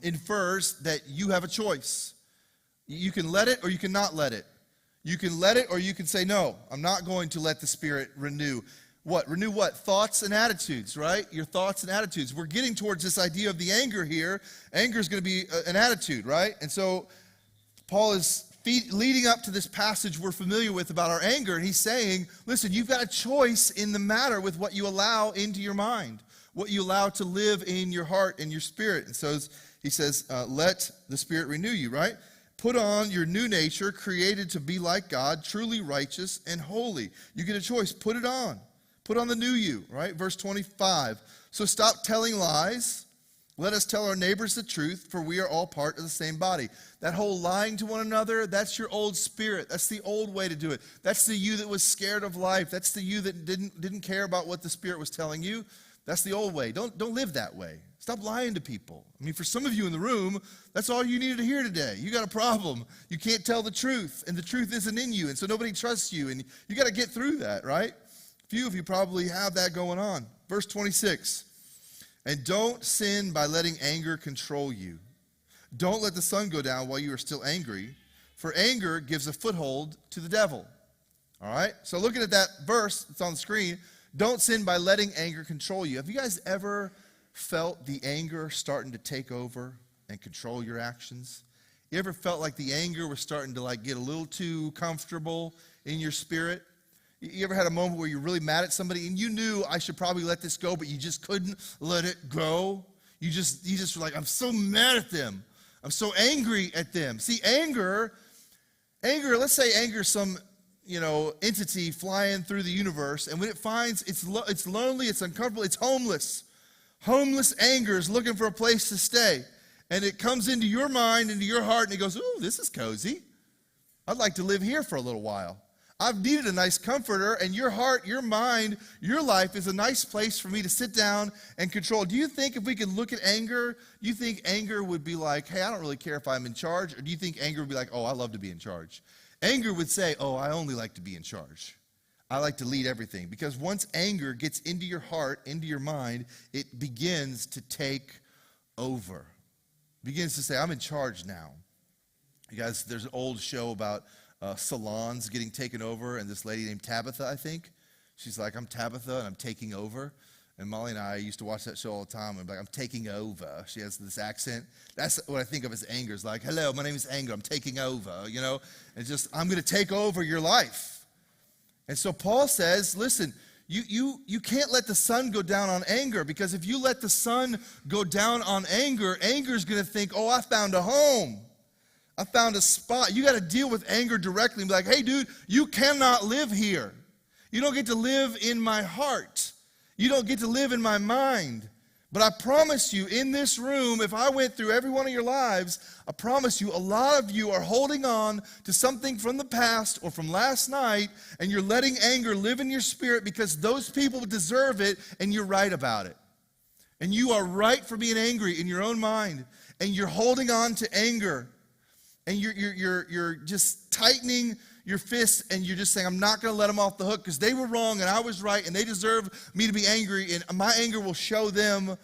infers that you have a choice. You can let it or you can not let it. You can let it or you can say, no, I'm not going to let the Spirit renew. What? Renew what? Thoughts and attitudes, right? Your thoughts and attitudes. We're getting towards this idea of the anger here. Anger is going to be an attitude, right? And so Paul is leading up to this passage we're familiar with about our anger, and he's saying, listen, you've got a choice in the matter with what you allow into your mind, what you allow to live in your heart and your spirit. And so he says, let the Spirit renew you, right? Put on your new nature, created to be like God, truly righteous and holy. You get a choice. Put it on. Put on the new you, right? Verse 25. So stop telling lies. Let us tell our neighbors the truth, for we are all part of the same body. That whole lying to one another, that's your old spirit. That's the old way to do it. That's the you that was scared of life. That's the you that didn't care about what the Spirit was telling you. That's the old way. Don't live that way. Stop lying to people. I mean, for some of you in the room, that's all you needed to hear today. You got a problem. You can't tell the truth, and the truth isn't in you, and so nobody trusts you, and you got to get through that, right? Few of you probably have that going on. Verse 26, and don't sin by letting anger control you. Don't let the sun go down while you are still angry, for anger gives a foothold to the devil. All right? So looking at that verse, it's on the screen, don't sin by letting anger control you. Have you guys ever felt the anger starting to take over and control your actions? You ever felt like the anger was starting to get a little too comfortable in your spirit? You ever had a moment where you're really mad at somebody and you knew I should probably let this go, but you just couldn't let it go? You just were like, I'm so mad at them. I'm so angry at them. See, anger, let's say anger is some entity flying through the universe, and when it finds it's lonely, it's uncomfortable, it's homeless. Homeless anger is looking for a place to stay. And it comes into your mind, into your heart, and it goes, ooh, this is cozy. I'd like to live here for a little while. I've needed a nice comforter, and your heart, your mind, your life is a nice place for me to sit down and control. Do you think if we could look at anger, do you think anger would be like, hey, I don't really care if I'm in charge? Or do you think anger would be like, oh, I love to be in charge? Anger would say, oh, I only like to be in charge. I like to lead everything. Because once anger gets into your heart, into your mind, it begins to take over. It begins to say, I'm in charge now. You guys, there's an old show about salons getting taken over, and this lady named Tabitha, I think. She's like, I'm Tabitha, and I'm taking over. And Molly and I used to watch that show all the time. And I'm like, I'm taking over. She has this accent. That's what I think of as anger. It's like, hello, my name is Anger. I'm taking over, And just, I'm going to take over your life. And so Paul says, listen, you can't let the sun go down on anger, because if you let the sun go down on anger, anger is going to think, oh, I found a home. I found a spot. You got to deal with anger directly and be like, hey, dude, you cannot live here. You don't get to live in my heart. You don't get to live in my mind. But I promise you, in this room, if I went through every one of your lives, I promise you, a lot of you are holding on to something from the past or from last night, and you're letting anger live in your spirit because those people deserve it, and you're right about it. And you are right for being angry in your own mind, and you're holding on to anger. And you're just tightening your fists, and you're just saying, I'm not going to let them off the hook because they were wrong and I was right and they deserve me to be angry, and my anger will show them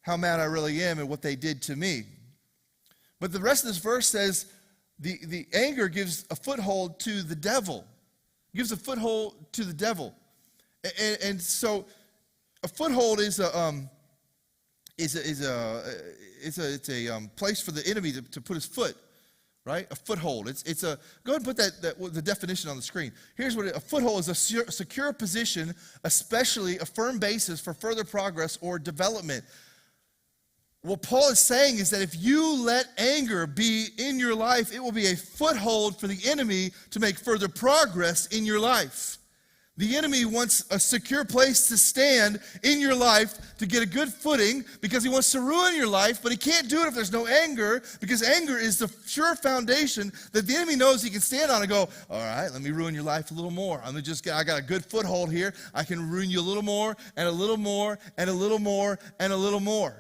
how mad I really am and what they did to me. But the rest of this verse says the anger gives a foothold to the devil. It gives a foothold to the devil. And so A foothold is a place for the enemy to put his foot, right? A foothold. It's a, go ahead and put the definition on the screen. Here's what a foothold is: a secure position, especially a firm basis for further progress or development. What Paul is saying is that if you let anger be in your life, it will be a foothold for the enemy to make further progress in your life. The enemy wants a secure place to stand in your life to get a good footing because he wants to ruin your life, but he can't do it if there's no anger, because anger is the sure foundation that the enemy knows he can stand on and go, all right, let me ruin your life a little more. I got a good foothold here. I can ruin you a little more and a little more and a little more and a little more.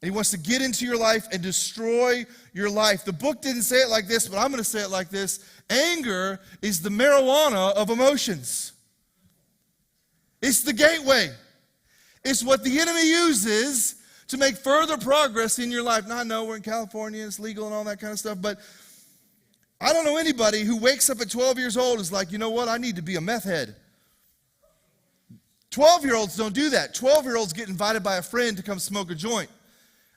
And he wants to get into your life and destroy your life. The book didn't say it like this, but I'm going to say it like this. Anger is the marijuana of emotions. It's the gateway. It's what the enemy uses to make further progress in your life. Now, I know we're in California, it's legal and all that kind of stuff, but I don't know anybody who wakes up at 12 years old and is like, you know what, I need to be a meth head. 12-year-olds don't do that. 12-year-olds get invited by a friend to come smoke a joint.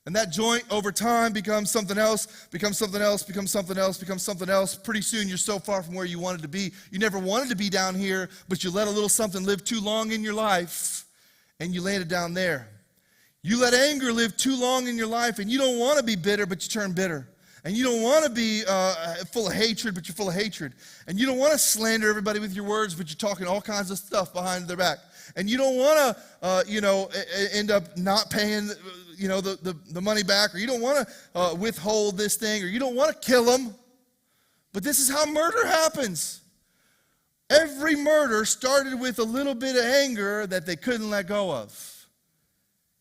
And that joint over time becomes something else, becomes something else, becomes something else, becomes something else. Pretty soon you're so far from where you wanted to be. You never wanted to be down here, but you let a little something live too long in your life, and you landed down there. You let anger live too long in your life, and you don't want to be bitter, but you turn bitter. And you don't want to be full of hatred, but you're full of hatred. And you don't want to slander everybody with your words, but you're talking all kinds of stuff behind their back. And you don't want to, end up not paying, the money back, or you don't want to withhold this thing, or you don't want to kill them. But this is how murder happens. Every murder started with a little bit of anger that they couldn't let go of.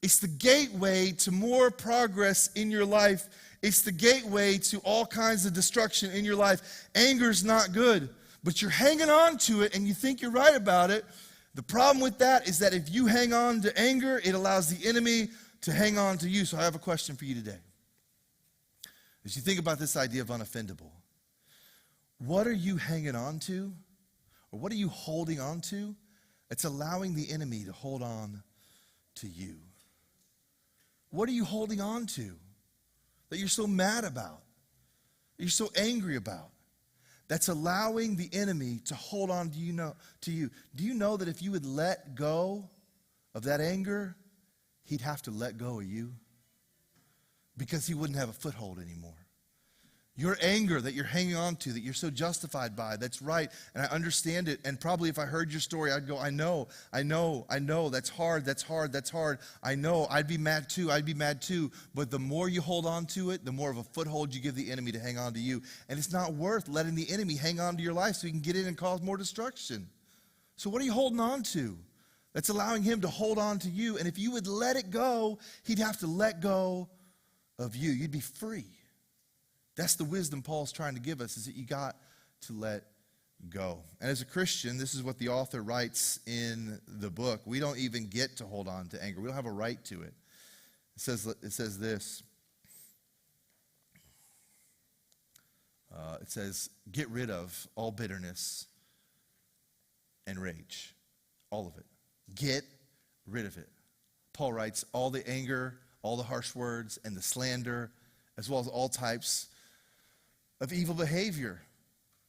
It's the gateway to more progress in your life. It's the gateway to all kinds of destruction in your life. Anger's not good, but you're hanging on to it and you think you're right about it. The problem with that is that if you hang on to anger, it allows the enemy to hang on to you. So I have a question for you today. As you think about this idea of unoffendable, what are you hanging on to, or what are you holding on to that's allowing the enemy to hold on to you? What are you holding on to that you're so mad about, that you're so angry about, that's allowing the enemy to hold on to you? Do you know that if you would let go of that anger, he'd have to let go of you? Because he wouldn't have a foothold anymore. Your anger that you're hanging on to, that you're so justified by, that's right, and I understand it, and probably if I heard your story, I'd go, I know, that's hard, I know, I'd be mad too, but the more you hold on to it, the more of a foothold you give the enemy to hang on to you, and it's not worth letting the enemy hang on to your life so he can get in and cause more destruction. So what are you holding on to that's allowing him to hold on to you? And if you would let it go, he'd have to let go of you. You'd be free. That's the wisdom Paul's trying to give us, is that you got to let go. And as a Christian, this is what the author writes in the book. We don't even get to hold on to anger. We don't have a right to it. It says this. It says, get rid of all bitterness and rage. All of it. Get rid of it. Paul writes, all the anger, all the harsh words, and the slander, as well as all types of evil behavior.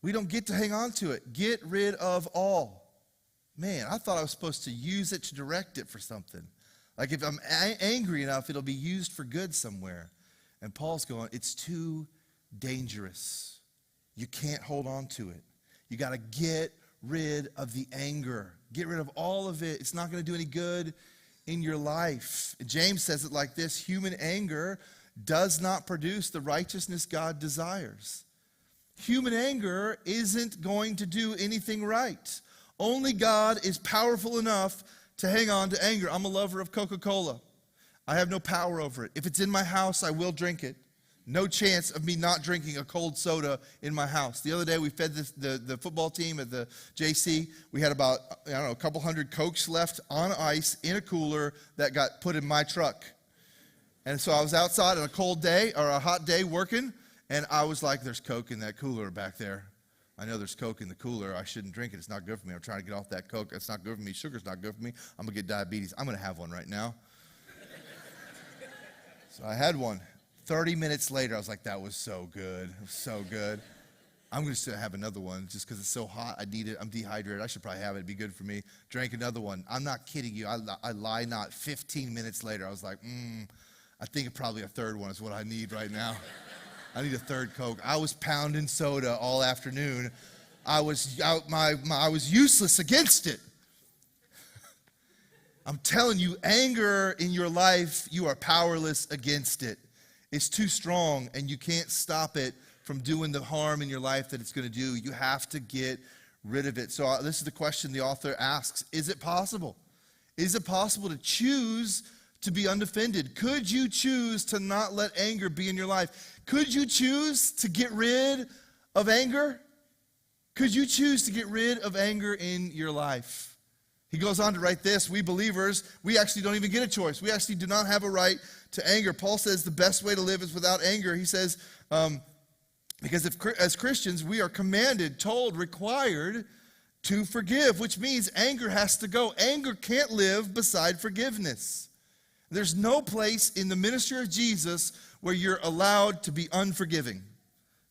We don't get to hang on to it. Get rid of all. Man, I thought I was supposed to use it to direct it for something. Like if I'm angry enough, it'll be used for good somewhere. And Paul's going, it's too dangerous. You can't hold on to it. You got to get rid of the anger. Get rid of all of it. It's not going to do any good in your life. James says it like this: human anger does not produce the righteousness God desires. Human anger isn't going to do anything right. Only God is powerful enough to hang on to anger. I'm a lover of Coca-Cola. I have no power over it. If it's in my house, I will drink it. No chance of me not drinking a cold soda in my house. The other day, we fed the football team at the JC. We had about, a couple hundred Cokes left on ice in a cooler that got put in my truck. And so I was outside on a cold day or a hot day working, and I was like, there's Coke in that cooler back there. I know there's Coke in the cooler. I shouldn't drink it. It's not good for me. I'm trying to get off that Coke. It's not good for me. Sugar's not good for me. I'm going to get diabetes. I'm going to have one right now. So I had one. 30 minutes later, I was like, that was so good. It was so good. I'm going to have another one just because it's so hot. I need it. I'm dehydrated. I should probably have it. It'd be good for me. Drank another one. I'm not kidding you. I lie not. 15 minutes later, I was like, I think probably a third one is what I need right now. I need a third Coke. I was pounding soda all afternoon. I was useless against it. I'm telling you, anger in your life, you are powerless against it. It's too strong, and you can't stop it from doing the harm in your life that it's going to do. You have to get rid of it. So this is the question the author asks. Is it possible? Is it possible to choose to be unoffended? Could you choose to not let anger be in your life? Could you choose to get rid of anger? Could you choose to get rid of anger in your life? He goes on to write this: we believers, we actually don't even get a choice. We actually do not have a right to anger. Paul says the best way to live is without anger. He says, because as Christians, we are commanded, told, required to forgive, which means anger has to go. Anger can't live beside forgiveness. There's no place in the ministry of Jesus where you're allowed to be unforgiving.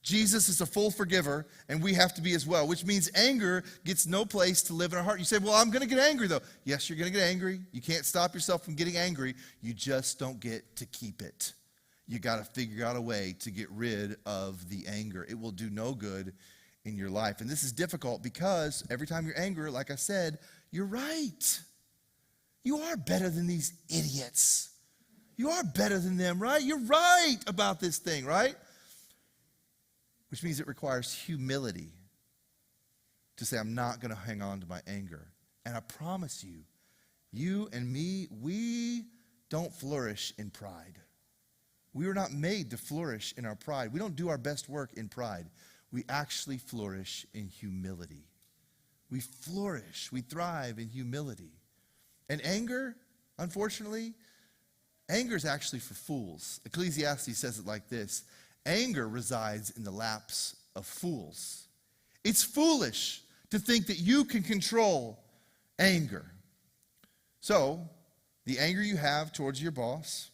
Jesus is a full forgiver, and we have to be as well, which means anger gets no place to live in our heart. You say, well, I'm going to get angry, though. Yes, you're going to get angry. You can't stop yourself from getting angry. You just don't get to keep it. You got to figure out a way to get rid of the anger. It will do no good in your life. And this is difficult because every time you're angry, like I said, you're right. You are better than these idiots. You are better than them, right? You're right about this thing, right? Which means it requires humility to say, I'm not going to hang on to my anger. And I promise you, you and me, we don't flourish in pride. We were not made to flourish in our pride. We don't do our best work in pride. We actually flourish in humility. We flourish, we thrive in humility. And anger, unfortunately, anger is actually for fools. Ecclesiastes says it like this: anger resides in the laps of fools. It's foolish to think that you can control anger. So, the anger you have towards your boss,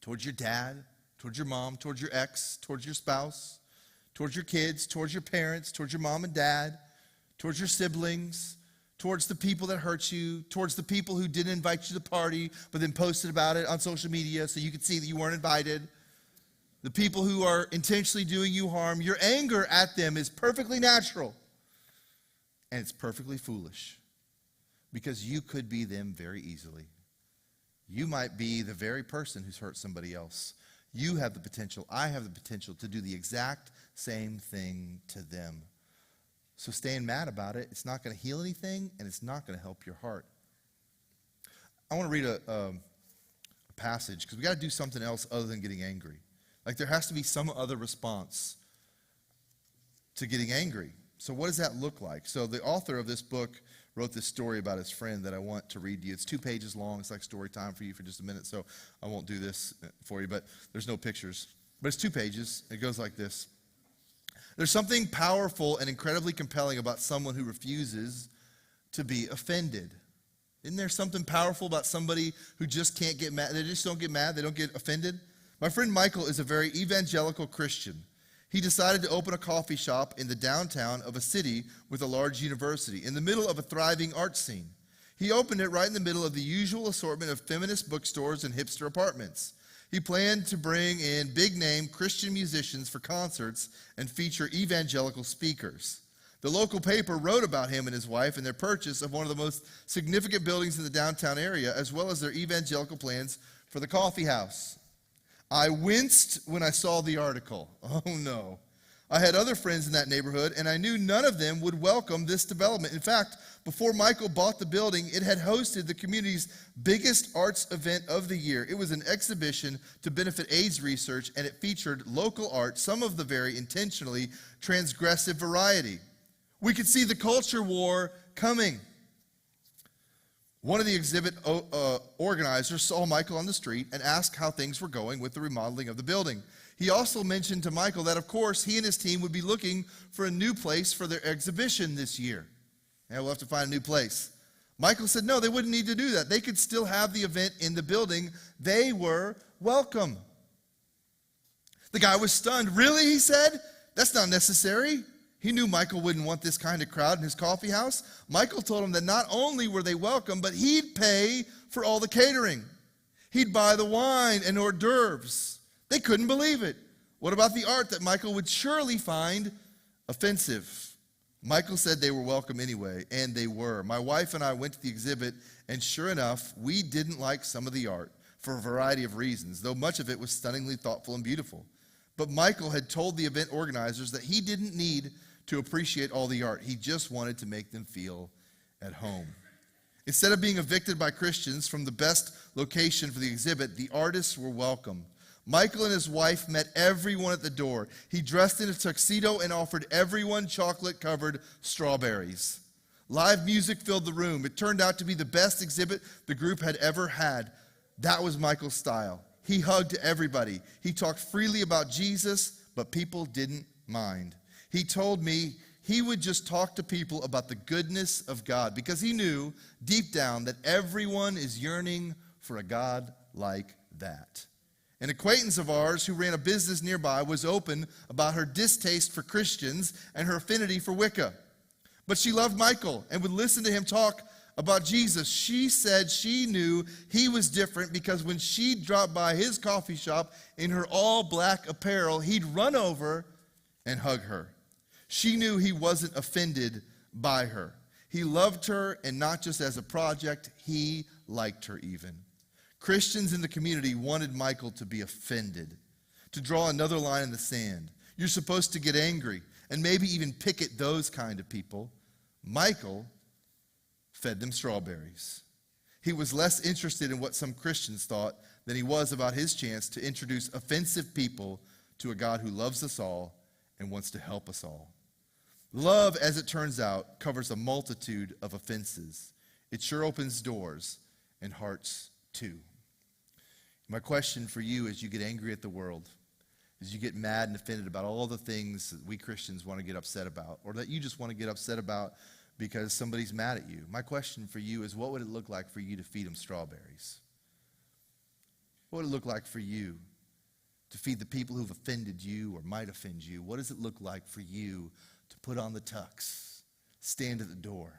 towards your dad, towards your mom, towards your ex, towards your spouse, towards your kids, towards your parents, towards your mom and dad, towards your siblings, towards the people that hurt you, towards the people who didn't invite you to the party but then posted about it on social media so you could see that you weren't invited, the people who are intentionally doing you harm, your anger at them is perfectly natural, and it's perfectly foolish, because you could be them very easily. You might be the very person who's hurt somebody else. You have the potential, I have the potential to do the exact same thing to them. So staying mad about it, it's not going to heal anything, and it's not going to help your heart. I want to read a passage, because we got to do something else other than getting angry. Like, there has to be some other response to getting angry. So what does that look like? So the author of this book wrote this story about his friend that I want to read to you. It's 2 pages long. It's like story time for you for just a minute, so I won't do this for you, but there's no pictures. But it's 2 pages. It goes like this. There's something powerful and incredibly compelling about someone who refuses to be offended. Isn't there something powerful about somebody who just can't get mad? They just don't get mad. They don't get offended. My friend Michael is a very evangelical Christian. He decided to open a coffee shop in the downtown of a city with a large university, in the middle of a thriving art scene. He opened it right in the middle of the usual assortment of feminist bookstores and hipster apartments. He planned to bring in big-name Christian musicians for concerts and feature evangelical speakers. The local paper wrote about him and his wife and their purchase of one of the most significant buildings in the downtown area, as well as their evangelical plans for the coffee house. I winced when I saw the article. Oh no. I had other friends in that neighborhood, and I knew none of them would welcome this development. In fact, before Michael bought the building, it had hosted the community's biggest arts event of the year. It was an exhibition to benefit AIDS research, and it featured local art, some of the very intentionally transgressive variety. We could see the culture war coming. One of the exhibit organizers saw Michael on the street and asked how things were going with the remodeling of the building. He also mentioned to Michael that, of course, he and his team would be looking for a new place for their exhibition this year. And we'll have to find a new place. Michael said, no, they wouldn't need to do that. They could still have the event in the building. They were welcome. The guy was stunned. Really, he said? That's not necessary. He knew Michael wouldn't want this kind of crowd in his coffee house. Michael told him that not only were they welcome, but he'd pay for all the catering. He'd buy the wine and hors d'oeuvres. They couldn't believe it. What about the art that Michael would surely find offensive? Michael said they were welcome anyway, and they were. My wife and I went to the exhibit, and sure enough, we didn't like some of the art for a variety of reasons, though much of it was stunningly thoughtful and beautiful. But Michael had told the event organizers that he didn't need to appreciate all the art. He just wanted to make them feel at home. Instead of being evicted by Christians from the best location for the exhibit, the artists were welcome. Michael and his wife met everyone at the door. He dressed in a tuxedo and offered everyone chocolate-covered strawberries. Live music filled the room. It turned out to be the best exhibit the group had ever had. That was Michael's style. He hugged everybody. He talked freely about Jesus, but people didn't mind. He told me he would just talk to people about the goodness of God because he knew deep down that everyone is yearning for a God like that. An acquaintance of ours who ran a business nearby was open about her distaste for Christians and her affinity for Wicca. But she loved Michael and would listen to him talk about Jesus. She said she knew he was different because when she dropped by his coffee shop in her all-black apparel, he'd run over and hug her. She knew he wasn't offended by her. He loved her, and not just as a project, he liked her even. Christians in the community wanted Michael to be offended, to draw another line in the sand. You're supposed to get angry and maybe even picket those kind of people. Michael fed them strawberries. He was less interested in what some Christians thought than he was about his chance to introduce offensive people to a God who loves us all and wants to help us all. Love, as it turns out, covers a multitude of offenses. It sure opens doors and hearts too. My question for you as you get angry at the world, as you get mad and offended about all the things that we Christians want to get upset about, or that you just want to get upset about because somebody's mad at you. My question for you is, what would it look like for you to feed them strawberries? What would it look like for you to feed the people who've offended you or might offend you? What does it look like for you to put on the tux, stand at the door,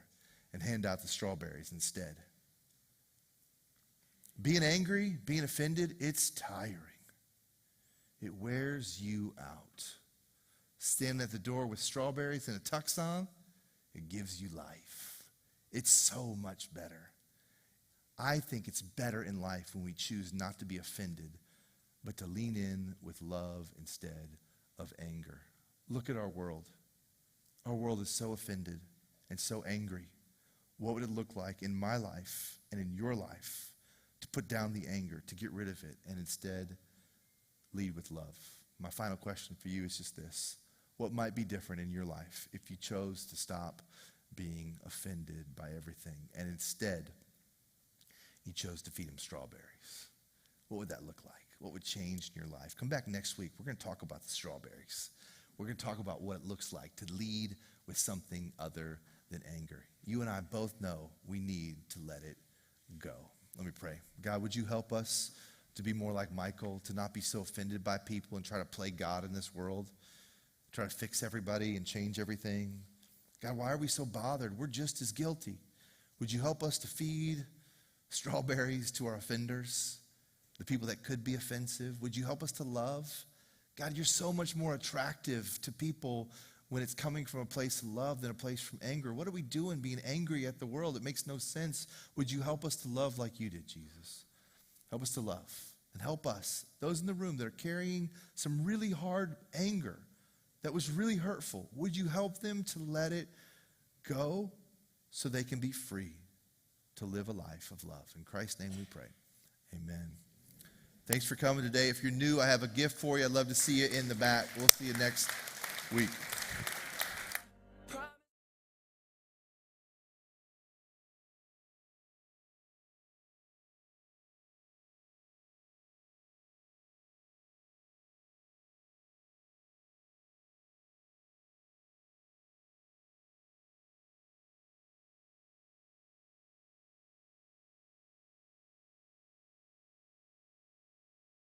and hand out the strawberries instead? Being angry, being offended, it's tiring. It wears you out. Standing at the door with strawberries and a tux on, it gives you life. It's so much better. I think it's better in life when we choose not to be offended, but to lean in with love instead of anger. Look at our world. Our world is so offended and so angry. What would it look like in my life and in your life to put down the anger, to get rid of it, and instead lead with love? My final question for you is just this. What might be different in your life if you chose to stop being offended by everything and instead you chose to feed them strawberries? What would that look like? What would change in your life? Come back next week. We're going to talk about the strawberries. We're going to talk about what it looks like to lead with something other than anger. You and I both know we need to let it go. Let me pray. God, would you help us to be more like Michael, to not be so offended by people and try to play God in this world, try to fix everybody and change everything? God, why are we so bothered? We're just as guilty. Would you help us to feed strawberries to our offenders, the people that could be offensive? Would you help us to love? God, you're so much more attractive to people when it's coming from a place of love than a place from anger. What are we doing being angry at the world? It makes no sense. Would you help us to love like you did, Jesus? Help us to love. And help us, those in the room that are carrying some really hard anger that was really hurtful, would you help them to let it go so they can be free to live a life of love? In Christ's name we pray. Amen. Thanks for coming today. If you're new, I have a gift for you. I'd love to see you in the back. We'll see you next week.